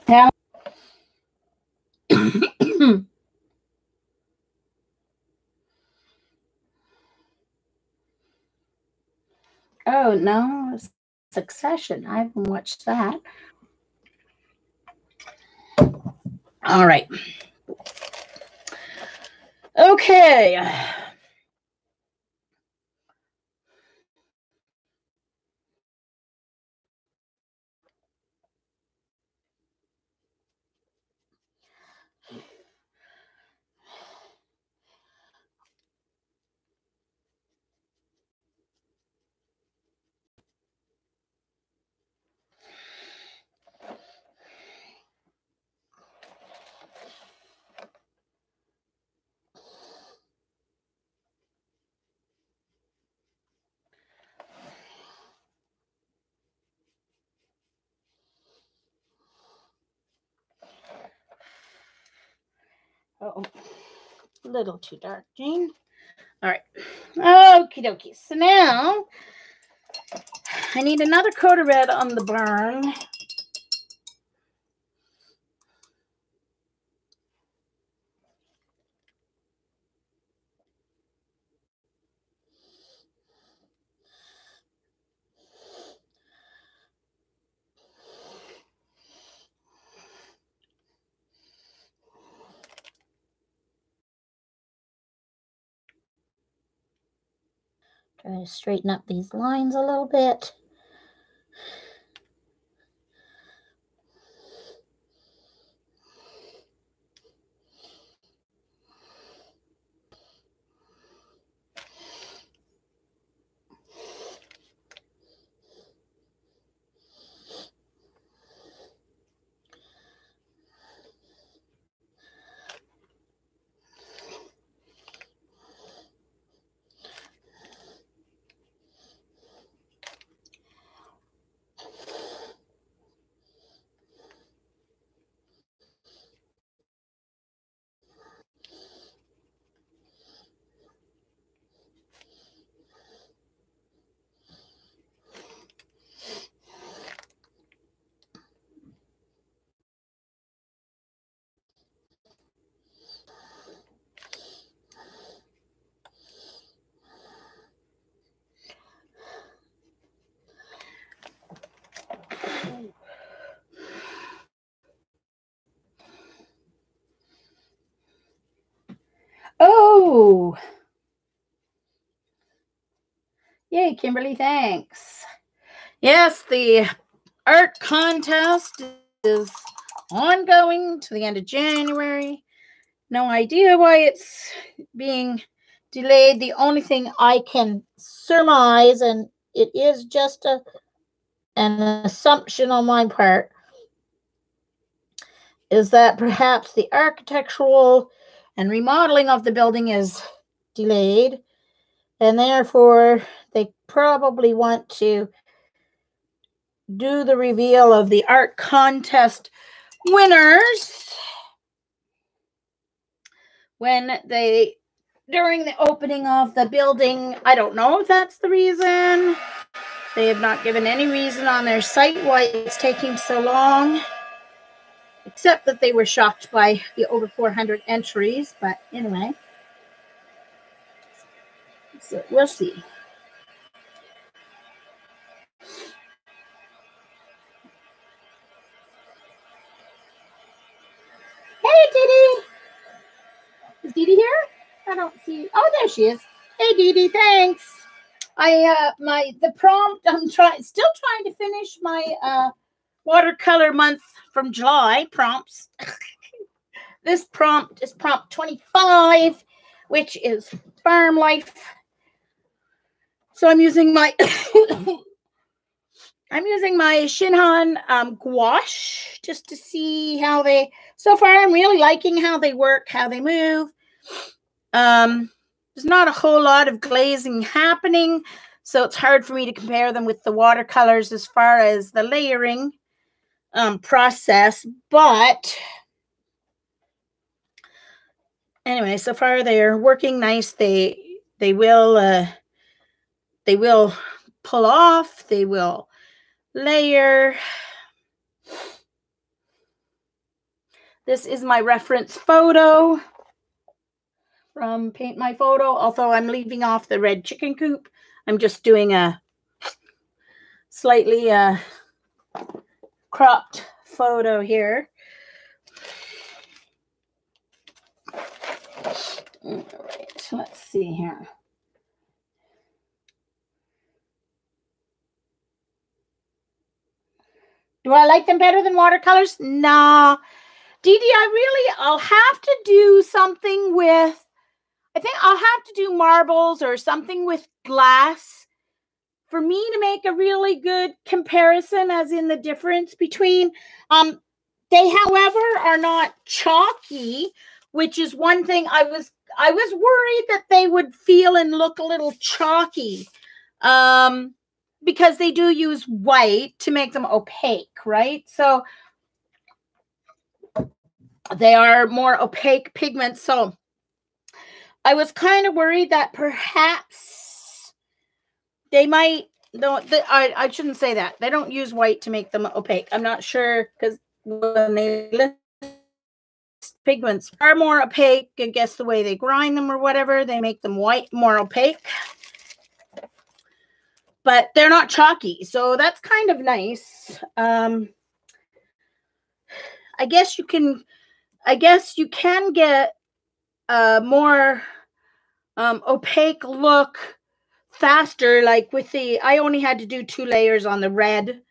Now, oh no, Succession. I haven't watched that. All right. Okay. Uh-oh. A little too dark, Jane. All right. Okie dokie. So now I need another coat of red on the barn. Try to straighten up these lines a little bit. Oh, yay, Kimberly, thanks. Yes, the art contest is ongoing to the end of January. No idea why it's being delayed. The only thing I can surmise, and it is just an assumption on my part, is that perhaps the architectural and remodeling of the building is delayed, and therefore they probably want to do the reveal of the art contest winners during the opening of the building. I don't know if that's the reason. They have not given any reason on their site why it's taking so long, except that they were shocked by the over 400 entries. But anyway, so we'll see. Hey, Dee Dee. Is Dee Dee here? I don't see. Oh, there she is. Hey, Dee Dee, thanks. The prompt, I'm still trying to finish my watercolor month from July prompts. This prompt is prompt 25, which is farm life. So I'm using my ShinHan Guache just to see how they. So far, I'm really liking how they work, how they move. There's not a whole lot of glazing happening, so it's hard for me to compare them with the watercolors as far as the layering process. But anyway, so far they're working nice. They will pull off. They will layer. This is my reference photo from Paint My Photo. Although I'm leaving off the red chicken coop, I'm just doing a slightly cropped photo here. All right, let's see here. Do I like them better than watercolors? Nah. Dee Dee, I'll have to do something with, I think I'll have to do marbles or something with glass for me to make a really good comparison, as in the difference between, they, however, are not chalky, which is one thing I was worried that they would feel and look a little chalky, because they do use white to make them opaque, right? So They are more opaque pigments, so I was kind of worried that perhaps they might. I shouldn't say that. They don't use white to make them opaque. I'm not sure, because when they list pigments are more opaque, I guess the way they grind them or whatever, they make them white, more opaque. But they're not chalky, so that's kind of nice. I guess you can get a more opaque look faster, like with the, I only had to do 2 layers on the red,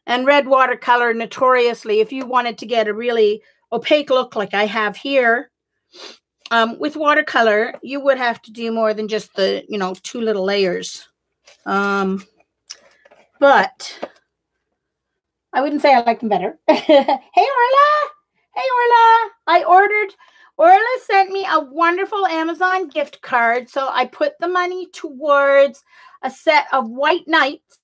and red watercolor notoriously, if you wanted to get a really opaque look like I have here, with watercolor, you would have to do more than just the, 2 little layers. But I wouldn't say I like them better. Hey, Orla! Hey, Orla! Orla sent me a wonderful Amazon gift card, so I put the money towards a set of White Nights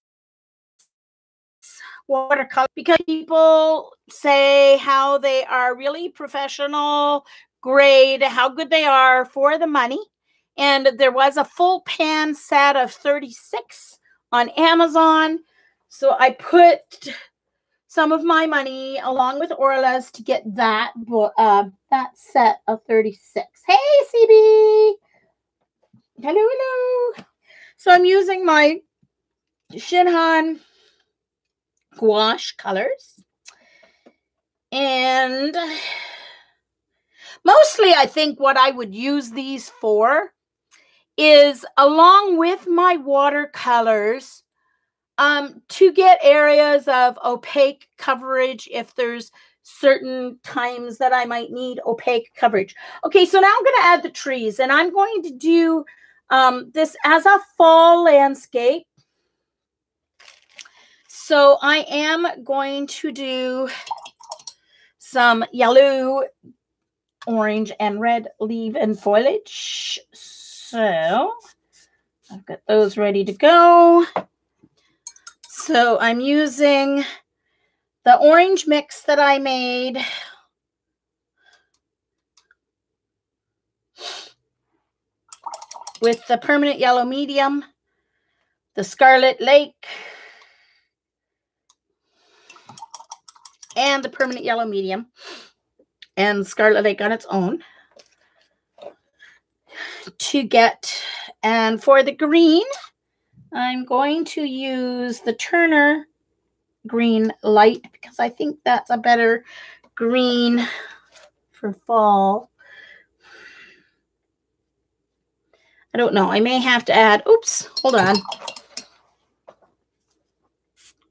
watercolor, because people say how they are really professional grade, how good they are for the money. And there was a full pan set of 36 on Amazon. So I put some of my money along with Orla's to get that set of 36. Hey, CB. Hello. So I'm using my ShinHan Guache colors. And mostly I think what I would use these for is, along with my watercolors, to get areas of opaque coverage if there's certain times that I might need opaque coverage. Okay, so now I'm going to add the trees, and I'm going to do this as a fall landscape. So I am going to do some yellow, orange, and red leaf and foliage. So I've got those ready to go. So I'm using the orange mix that I made with the permanent yellow medium, the Scarlet Lake, and the permanent yellow medium, and Scarlet Lake on its own to get. And for the green, I'm going to use the Turner Green Light, because I think that's a better green for fall. I don't know. I may have to add, oops, hold on.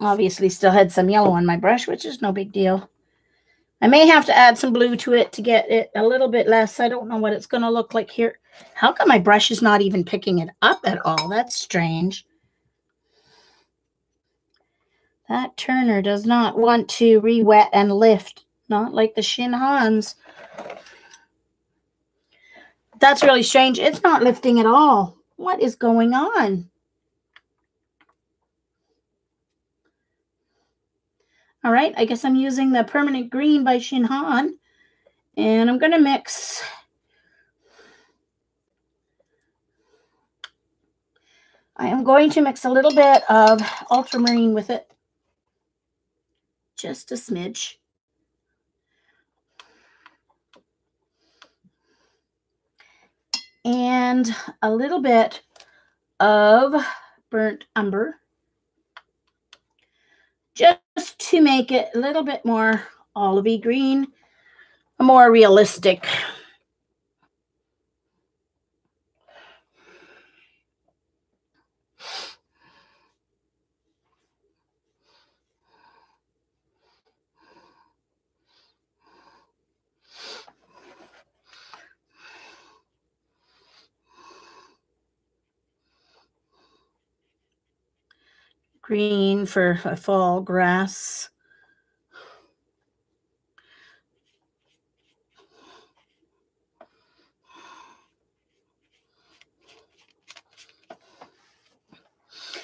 Obviously still had some yellow on my brush, which is no big deal. I may have to add some blue to it to get it a little bit less. I don't know what it's going to look like here. How come my brush is not even picking it up at all? That's strange. That Turner does not want to re-wet and lift, not like the ShinHans. That's really strange. It's not lifting at all. What is going on? All right, I guess I'm using the permanent green by ShinHan, and I'm going to mix I am going to mix a little bit of ultramarine with it, just a smidge. And a little bit of burnt umber, just to make it a little bit more olivey green, more realistic. Green for a fall grass.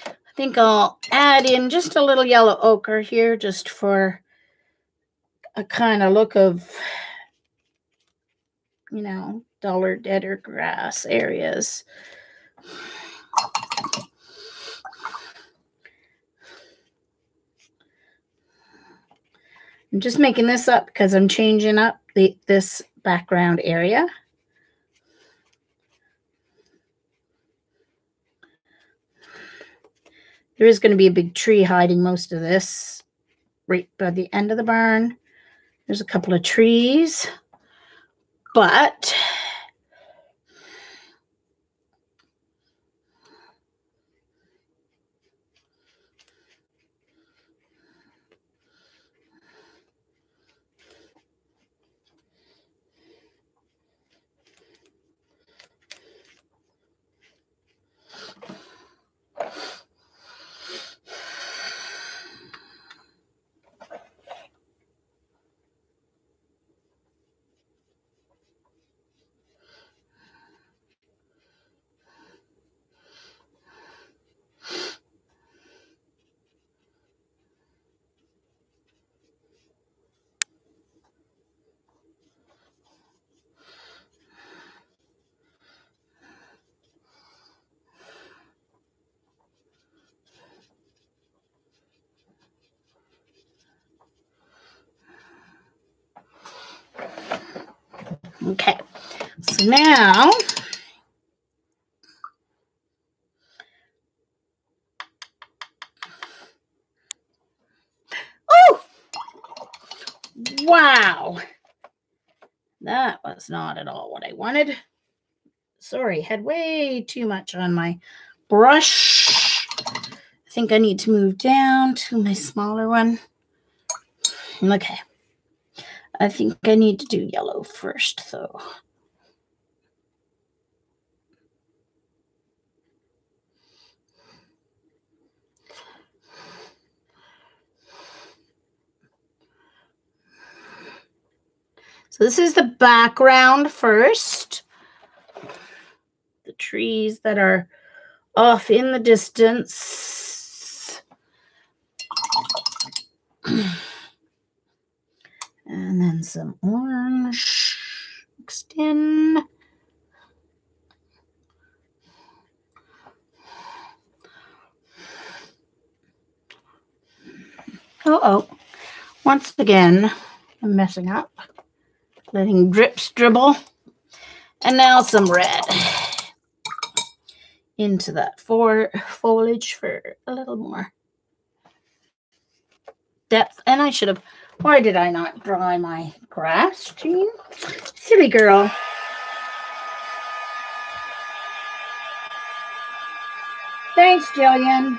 I think I'll add in just a little yellow ochre here, just for a kind of look of you know, duller, deader grass areas. I'm just making this up because I'm changing up this background area. There is going to be a big tree hiding most of this right by the end of the barn. There's a couple of trees, but okay. So now oh, wow. That was not at all what I wanted. Sorry, had way too much on my brush. I think I need to move down to my smaller one. Okay. I think I need to do yellow first, though. So this is the background first. The trees that are off in the distance. And then some orange mixed in. Uh-oh. Once again, I'm messing up. Letting drips dribble. And now some red into that foliage for a little more depth. And I should have, why did I not dry my grass, Jean? Silly girl. Thanks, Jillian.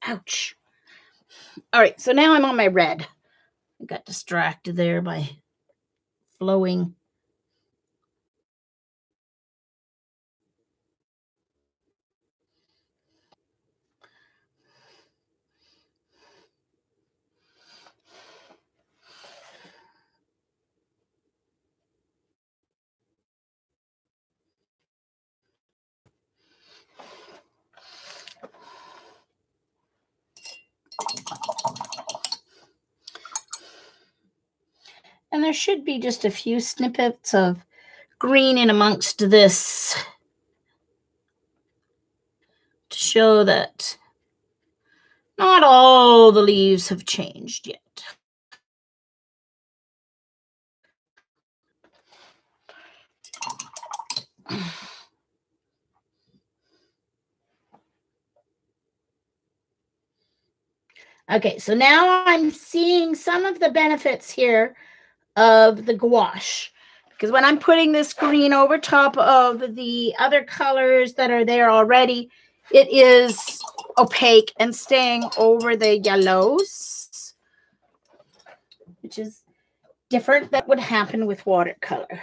Ouch. All right, so now I'm on my red. I got distracted there by flowing. And there should be just a few snippets of green in amongst this to show that not all the leaves have changed yet. Okay, so now I'm seeing some of the benefits here of the gouache. Because when I'm putting this green over top of the other colors that are there already, it is opaque and staying over the yellows, which is different than would happen with watercolor.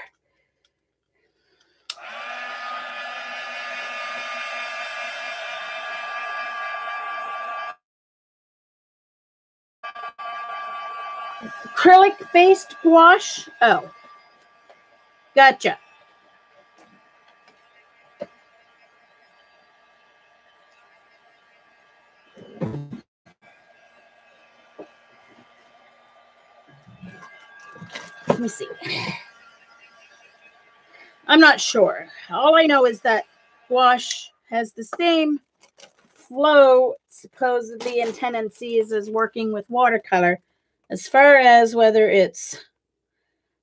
Acrylic-based gouache. Oh, gotcha. Let me see. I'm not sure. All I know is that gouache has the same flow, supposedly, and tendencies as working with watercolor. As far as whether it's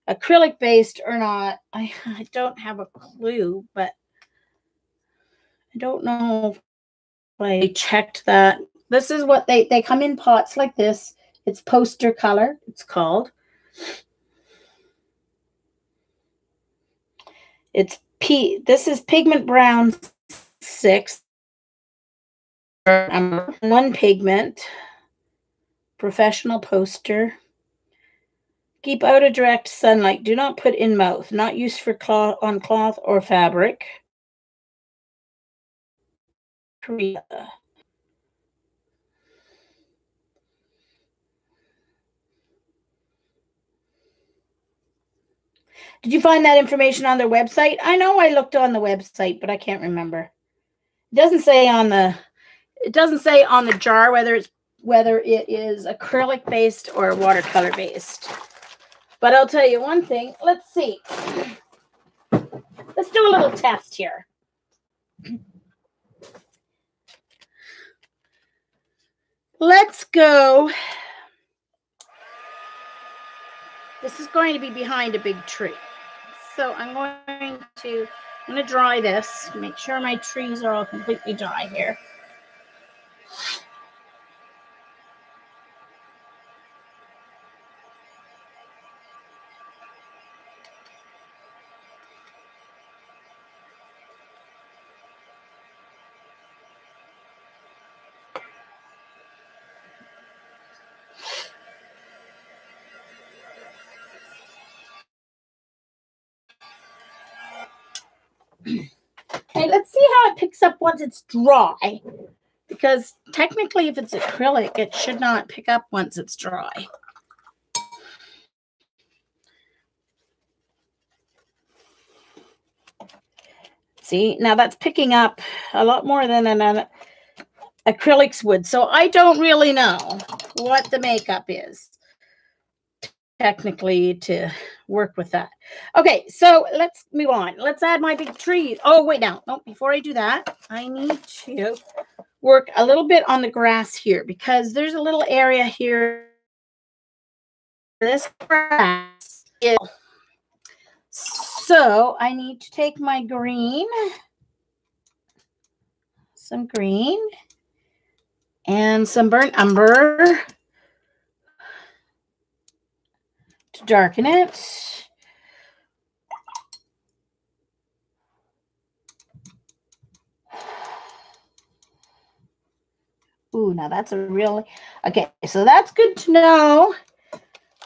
acrylic based or not, I don't have a clue, but I don't know if I checked that. This is what they come in pots like this. It's poster color, it's called. This is pigment brown 6. One pigment. Professional poster. Keep out of direct sunlight. Do not put in mouth. Not used for on cloth or fabric. Korea. Did you find that information on their website? I know I looked on the website, but I can't remember. It doesn't say on the jar whether it is acrylic based or watercolor based. But I'll tell you one thing. Let's see. Let's do a little test here. Let's go. This is going to be behind a big tree. So I'm going to dry this, make sure my trees are all completely dry here. Okay, let's see how it picks up once it's dry. Because technically, if it's acrylic, it should not pick up once it's dry. See, now that's picking up a lot more than an acrylics would. So I don't really know what the makeup is technically to work with that. Okay, so let's move on. Let's add my big tree. Oh, wait, now, no, before I do that, I need to work a little bit on the grass here because there's a little area here. This grass is, so I need to take my green, some green, and some burnt umber to darken it. Ooh, now that's a really, okay, so that's good to know.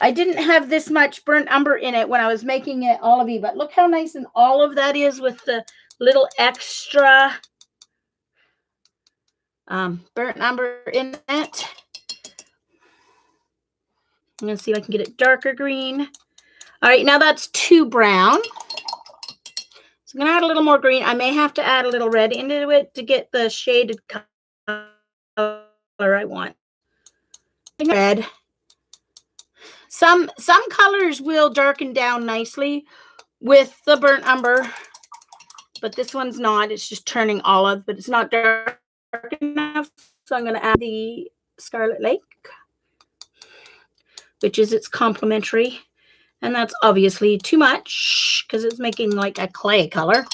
I didn't have this much burnt umber in it when I was making it olivey, but look how nice and olive that is with the little extra burnt umber in it. I'm going to see if I can get it darker green. All right, now that's too brown. So I'm going to add a little more green. I may have to add a little red into it to get the shaded color I want. Red. Some colors will darken down nicely with the burnt umber, but this one's not. It's just turning olive, but it's not dark enough. So I'm going to add the Scarlet Lake, which is its complementary. And that's obviously too much because it's making like a clay color.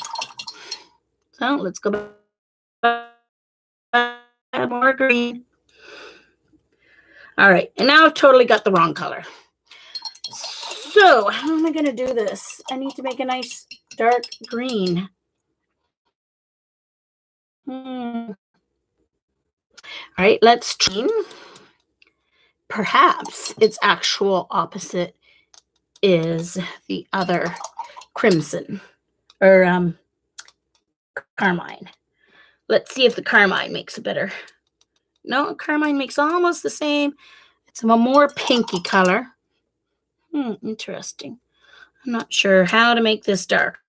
So let's go back. Add more green. All right, and now I've totally got the wrong color. So how am I going to do this? I need to make a nice dark green. All right, let's try. Perhaps its actual opposite is the other crimson or carmine. Let's see if the carmine makes it better. No, carmine makes almost the same. It's a more pinky color. Interesting. I'm not sure how to make this darker.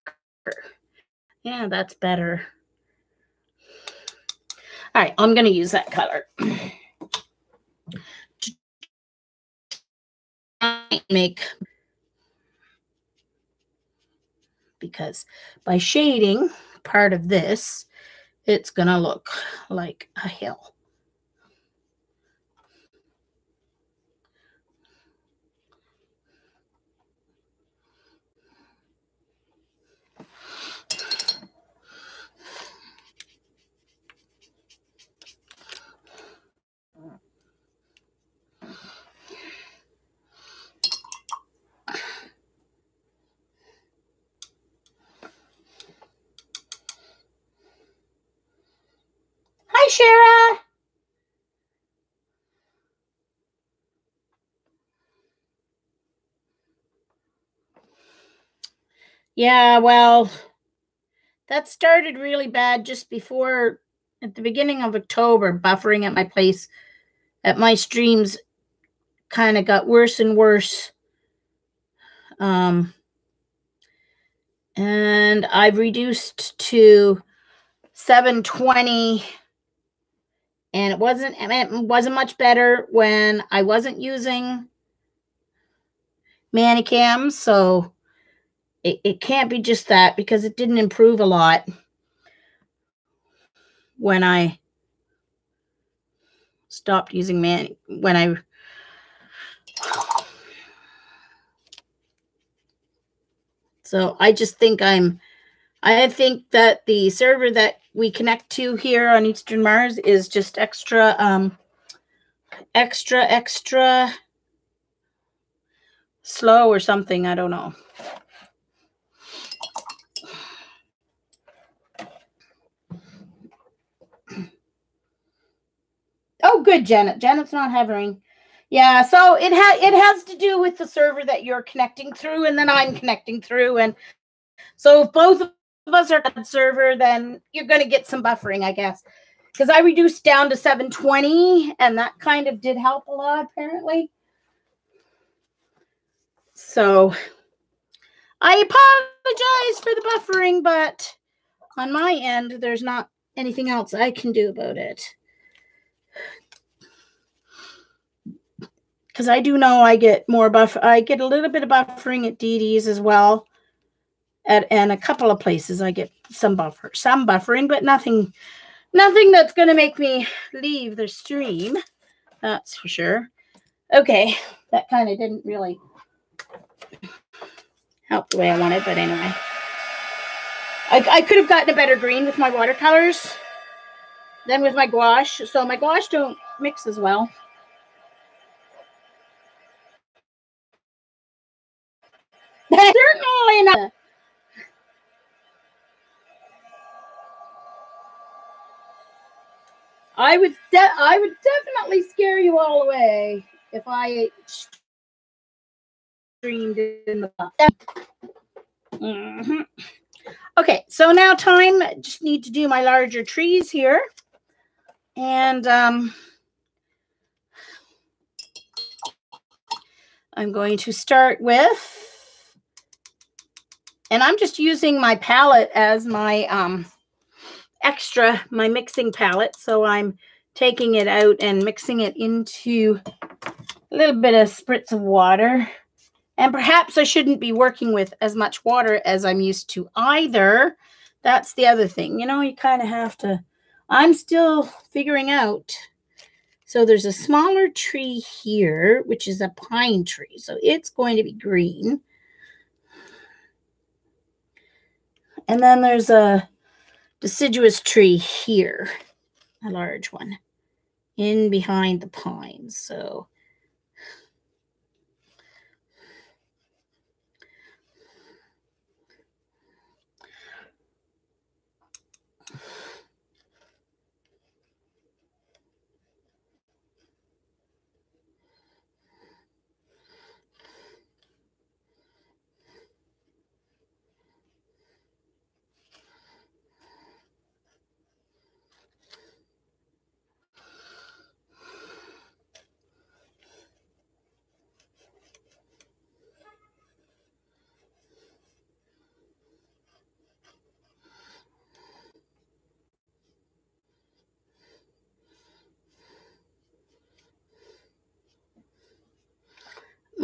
Yeah, that's better. All right, I'm going to use that color. Because by shading part of this, it's going to look like a hill. Hi, Shara. Yeah, well, that started really bad just before, at the beginning of October, buffering at my place, at my streams, kind of got worse and worse. And I've reduced to 720, and it wasn't much better when I wasn't using Manicam, so it can't be just that, because it didn't improve a lot when I stopped using so I just think I think that the server that we connect to here on Eastern Mars is just extra slow or something. I don't know. Oh, good, Janet. Janet's not hovering. Yeah, so it has to do with the server that you're connecting through, and then I'm connecting through, and so if both of us are on the server, then you're going to get some buffering, I guess, because I reduced down to 720, and that kind of did help a lot, apparently. So I apologize for the buffering, but on my end, there's not anything else I can do about it. Because I do know I get more I get a little bit of buffering at DD's as well. And a couple of places I get some buffering, but nothing that's going to make me leave the stream. That's for sure. Okay, that kind of didn't really help the way I wanted, but anyway. I could have gotten a better green with my watercolors than with my gouache. So my gouache don't mix as well. Certainly not. I would definitely scare you all away if I streamed in the Okay, so now time. Just need to do my larger trees here, and I'm going to start with, and I'm just using my palette as my my mixing palette. So I'm taking it out and mixing it into a little bit of spritz of water. And perhaps I shouldn't be working with as much water as I'm used to either. That's the other thing. You know, you kind of have to, I'm still figuring out. So there's a smaller tree here, which is a pine tree. So it's going to be green. And then there's a deciduous tree here, a large one, in behind the pines. So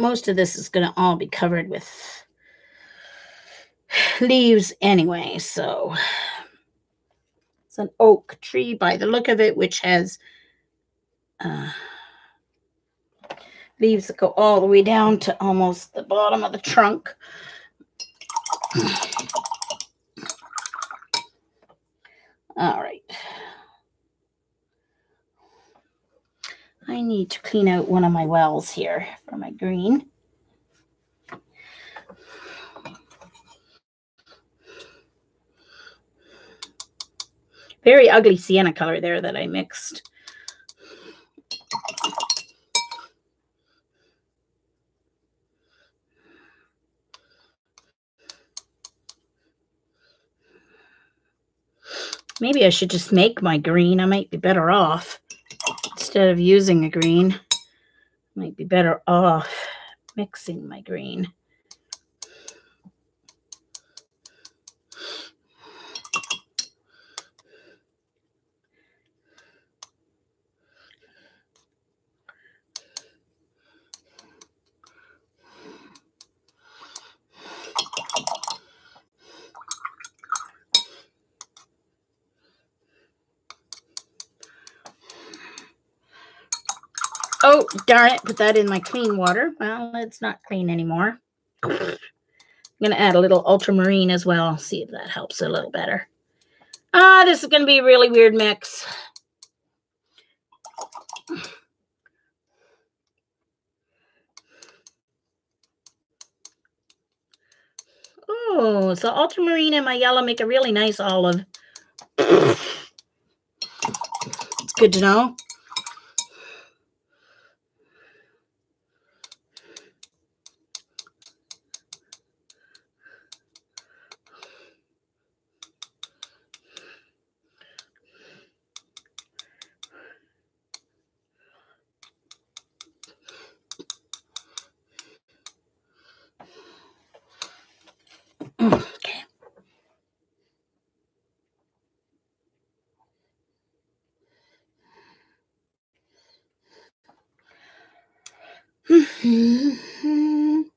most of this is going to all be covered with leaves anyway. So it's an oak tree by the look of it, which has leaves that go all the way down to almost the bottom of the trunk. All right. I need to clean out one of my wells here for my green. Very ugly sienna color there that I mixed. Maybe I should just make my green. I might be better off. Instead of using a green, I might be better off mixing my green. Oh, darn it, put that in my clean water. Well, it's not clean anymore. I'm going to add a little ultramarine as well. See if that helps a little better. This is going to be a really weird mix. Oh, so ultramarine and my yellow make a really nice olive. It's good to know. Okay.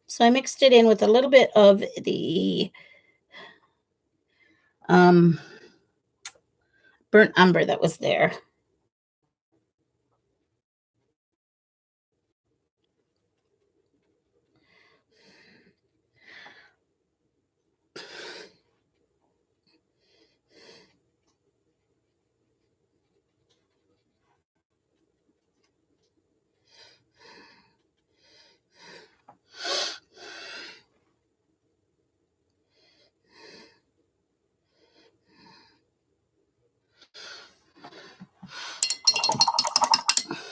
So I mixed it in with a little bit of the burnt umber that was there.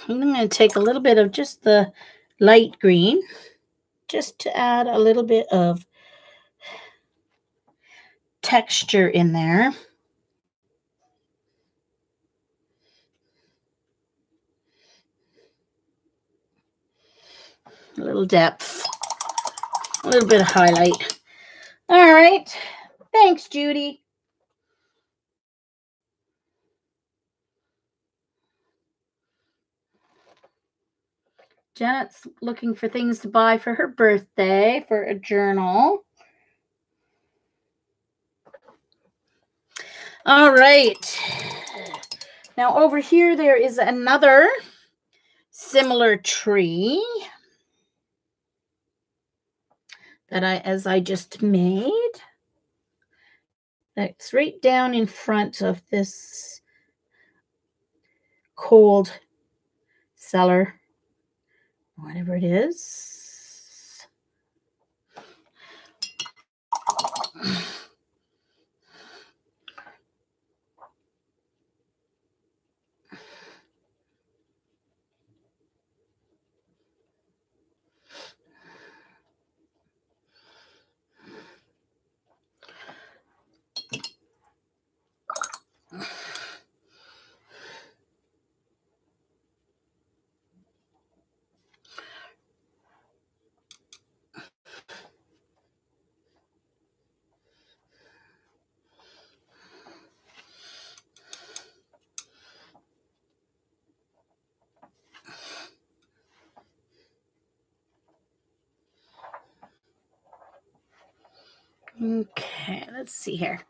I'm going to take a little bit of just the light green, just to add a little bit of texture in there. A little depth, a little bit of highlight. All right. Thanks, Judy. Janet's looking for things to buy for her birthday for a journal. All right. Now over here, there is another similar tree that I just made. That's right down in front of this cold cellar, whatever it is. Okay, let's see here.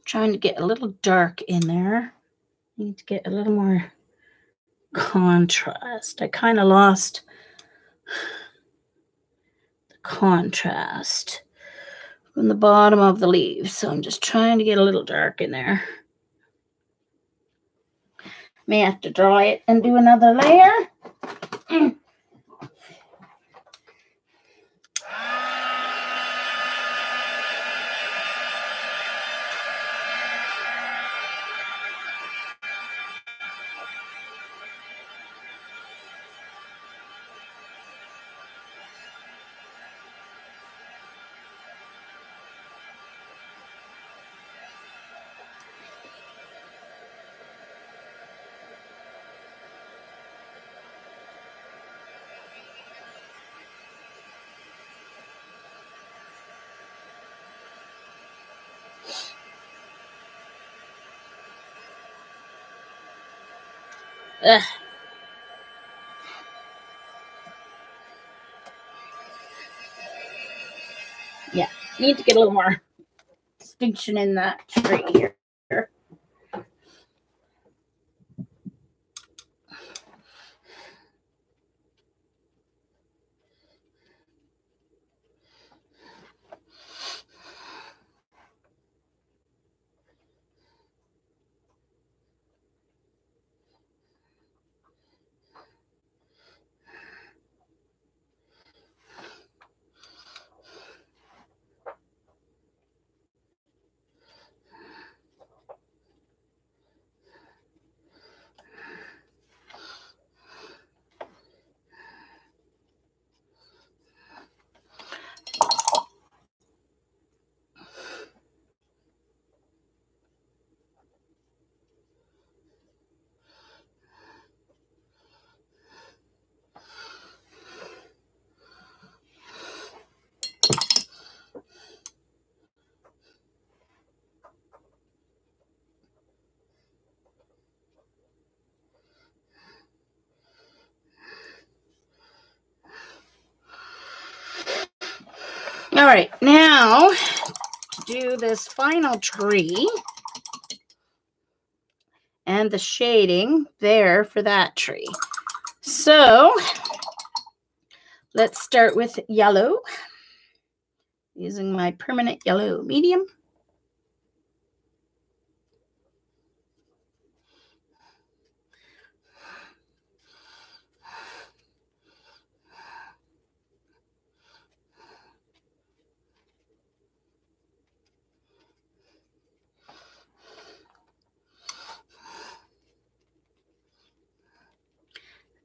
Trying to get a little dark in there. Need to get a little more contrast. I kind of lost the contrast from the bottom of the leaves, so I'm just trying to get a little dark in there. May have to dry it and do another layer. Ugh. Yeah, need to get a little more distinction in that tree here. All right, now to do this final tree and the shading there for that tree. So let's start with yellow, using my permanent yellow medium.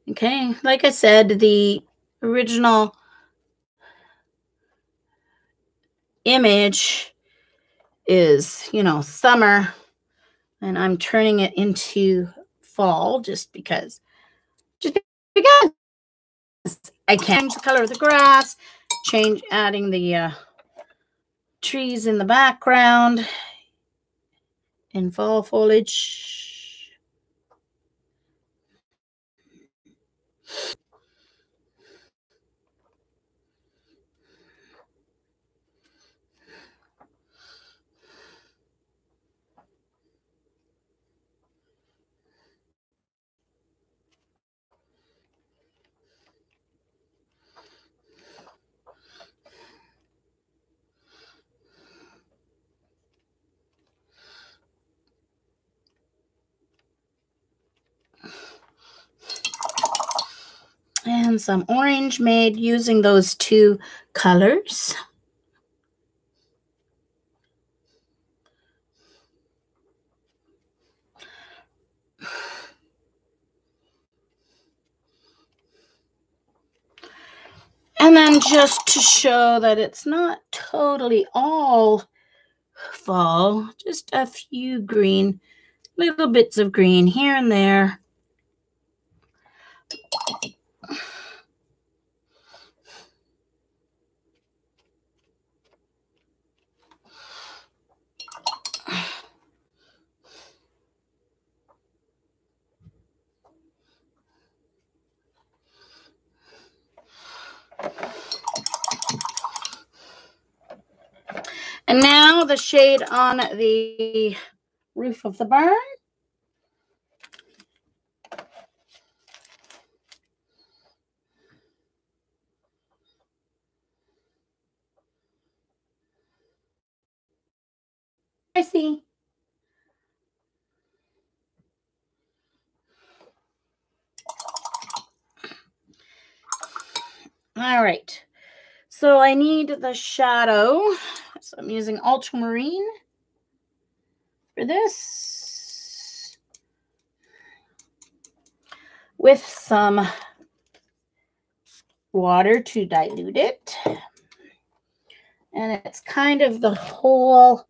Okay, like I said, the original image is, summer, and I'm turning it into fall just because I can change the color of the grass, adding the trees in the background in fall foliage. And some orange made using those two colors. And then just to show that it's not totally all fall, just a few green, little bits of green here and there. And now the shade on the roof of the barn. I see. All right. So I need the shadow. So I'm using ultramarine for this with some water to dilute it. And it's kind of the whole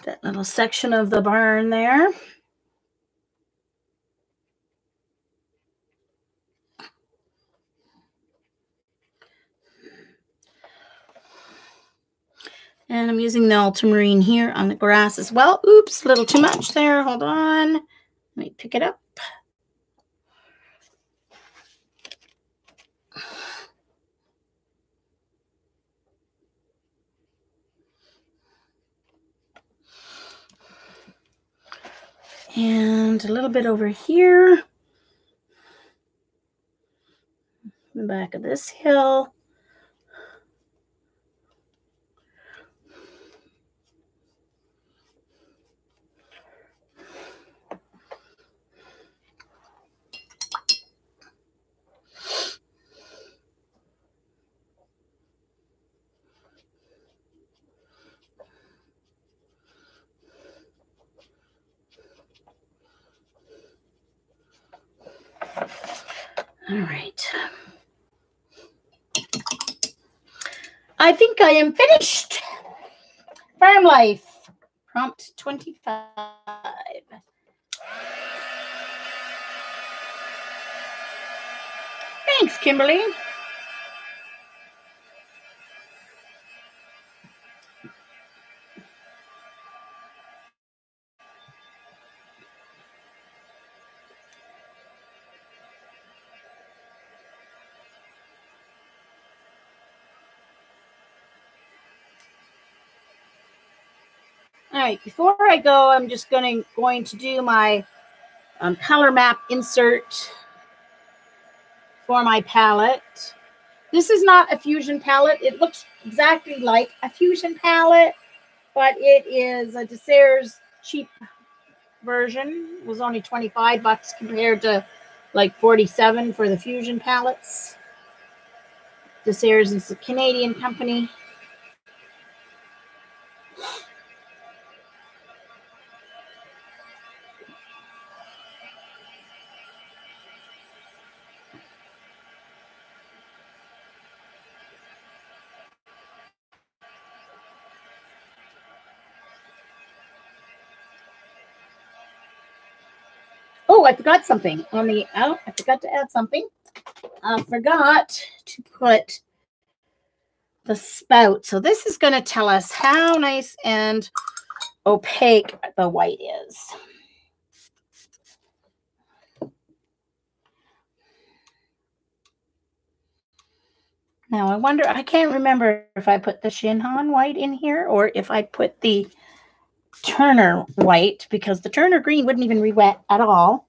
that little section of the barn there. And I'm using the ultramarine here on the grass as well. Oops, a little too much there. Hold on. Let me pick it up. And a little bit over here. The back of this hill. All right. I think I am finished. Farm life. Prompt 25. Thanks, Kimberly. All right, before I go, I'm just going to do my color map insert for my palette. This is not a fusion palette. It looks exactly like a fusion palette, but it is a Dessert's cheap version. It was only 25 bucks compared to like 47 for the fusion palettes. Dessert's is a Canadian company. Oh, I forgot something on the out. I forgot to add something. I forgot to put the spout. So this is going to tell us how nice and opaque the white is. Now I wonder, I can't remember if I put the ShinHan white in here or if I put the Turner white, because the Turner green wouldn't even re-wet at all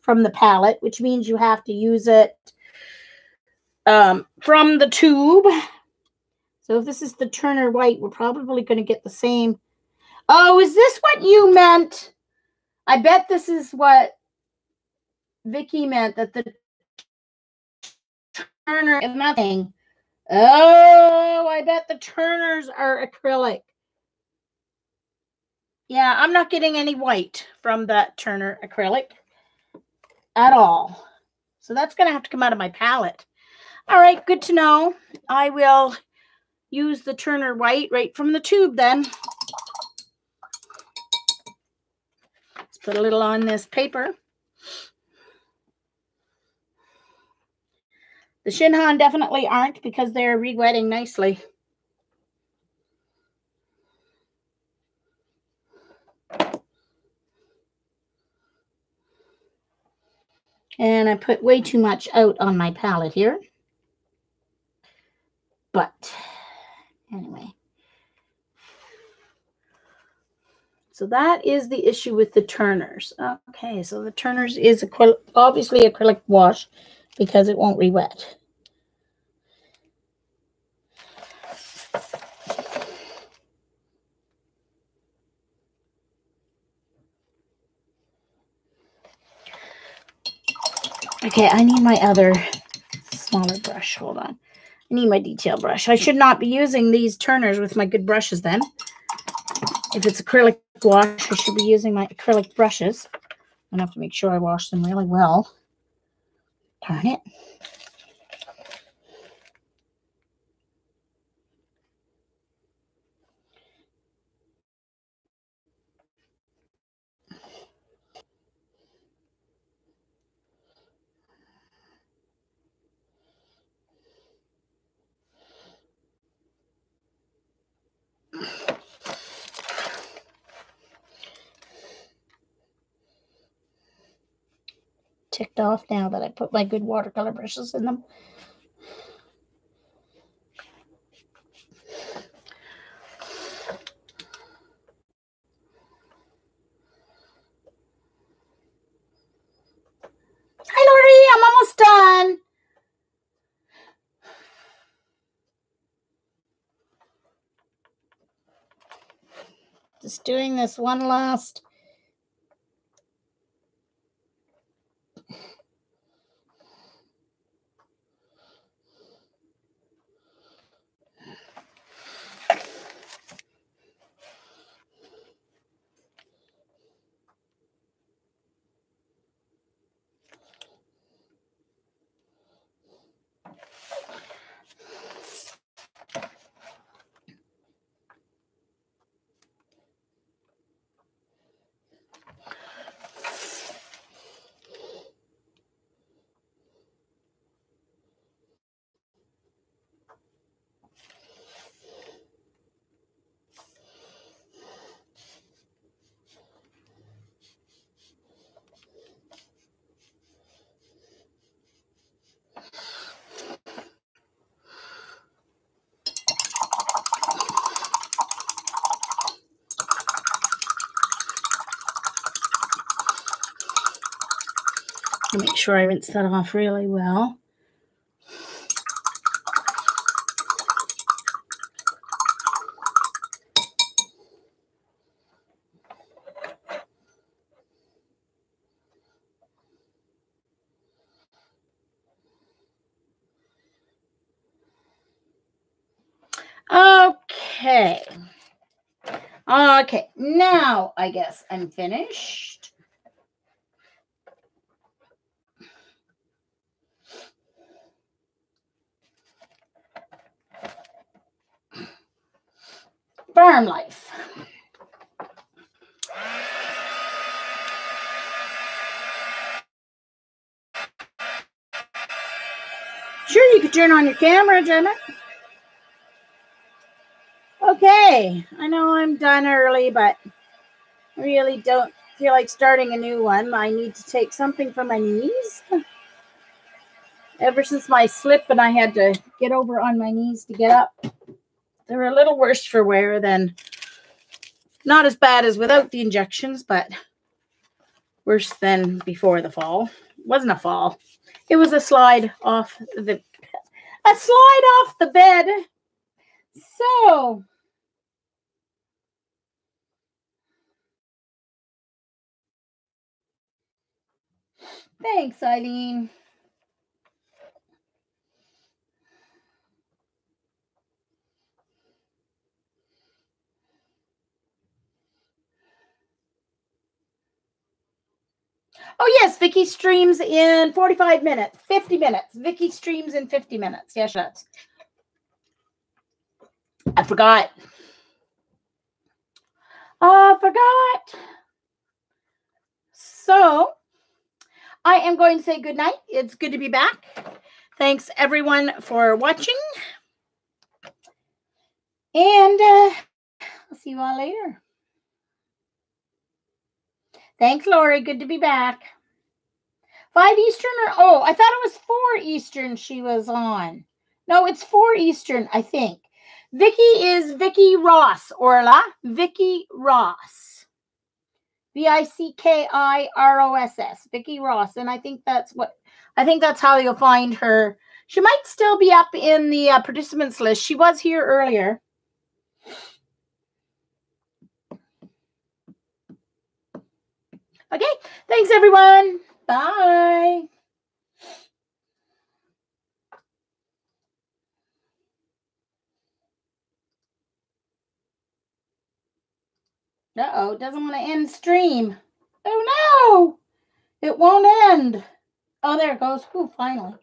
from the palette, which means you have to use it from the tube. So if this is the Turner white, we're probably going to get the same. Oh, is this what you meant? I bet this is what Vicky meant, that the Turner is nothing. Oh, I bet the Turners are acrylic. Yeah, I'm not getting any white from that Turner acrylic at all. So that's going to have to come out of my palette. All right, good to know. I will use the Turner white right from the tube then. Let's put a little on this paper. The ShinHan definitely aren't, because they're re-wetting nicely. And I put way too much out on my palette here. But anyway. So that is the issue with the Turners. Okay, so the Turners is obviously acrylic wash, because it won't re-wet. Okay, I need my other smaller brush. Hold on. I need my detail brush. I should not be using these Turners with my good brushes then. If it's acrylic wash, I should be using my acrylic brushes. I'm going to have to make sure I wash them really well. Darn it. Ticked off now that I put my good watercolor brushes in them. Hi, Lori. I'm almost done. Just doing this one last. Make sure I rinse that off really well. Okay. Okay, now I guess I'm finished. Farm life. Sure, you could turn on your camera, Jenna. Okay, I know I'm done early, but I really don't feel like starting a new one. I need to take something for my knees. Ever since my slip and I had to get over on my knees to get up, they're a little worse for wear than Not as bad as without the injections, but worse than before the fall. It wasn't a fall. It was a slide off the bed. So thanks, Eileen. Oh, yes, Vicky streams in 45 minutes, 50 minutes. Vicky streams in 50 minutes. Yes, that's. I forgot. I forgot. So I am going to say good night. It's good to be back. Thanks, everyone, for watching. And I'll see you all later. Thanks, Lori. Good to be back. 5 Eastern oh, I thought it was 4 Eastern she was on. No, it's 4 Eastern, I think. Vicky is Vicky Ross, Orla. Vicky Ross. VICKIROSS. Vicky Ross. And I think that's how you'll find her. She might still be up in the participants list. She was here earlier. Okay. Thanks, everyone. Bye. Uh-oh, it doesn't want to end stream. Oh, no. It won't end. Oh, there it goes. Ooh, finally.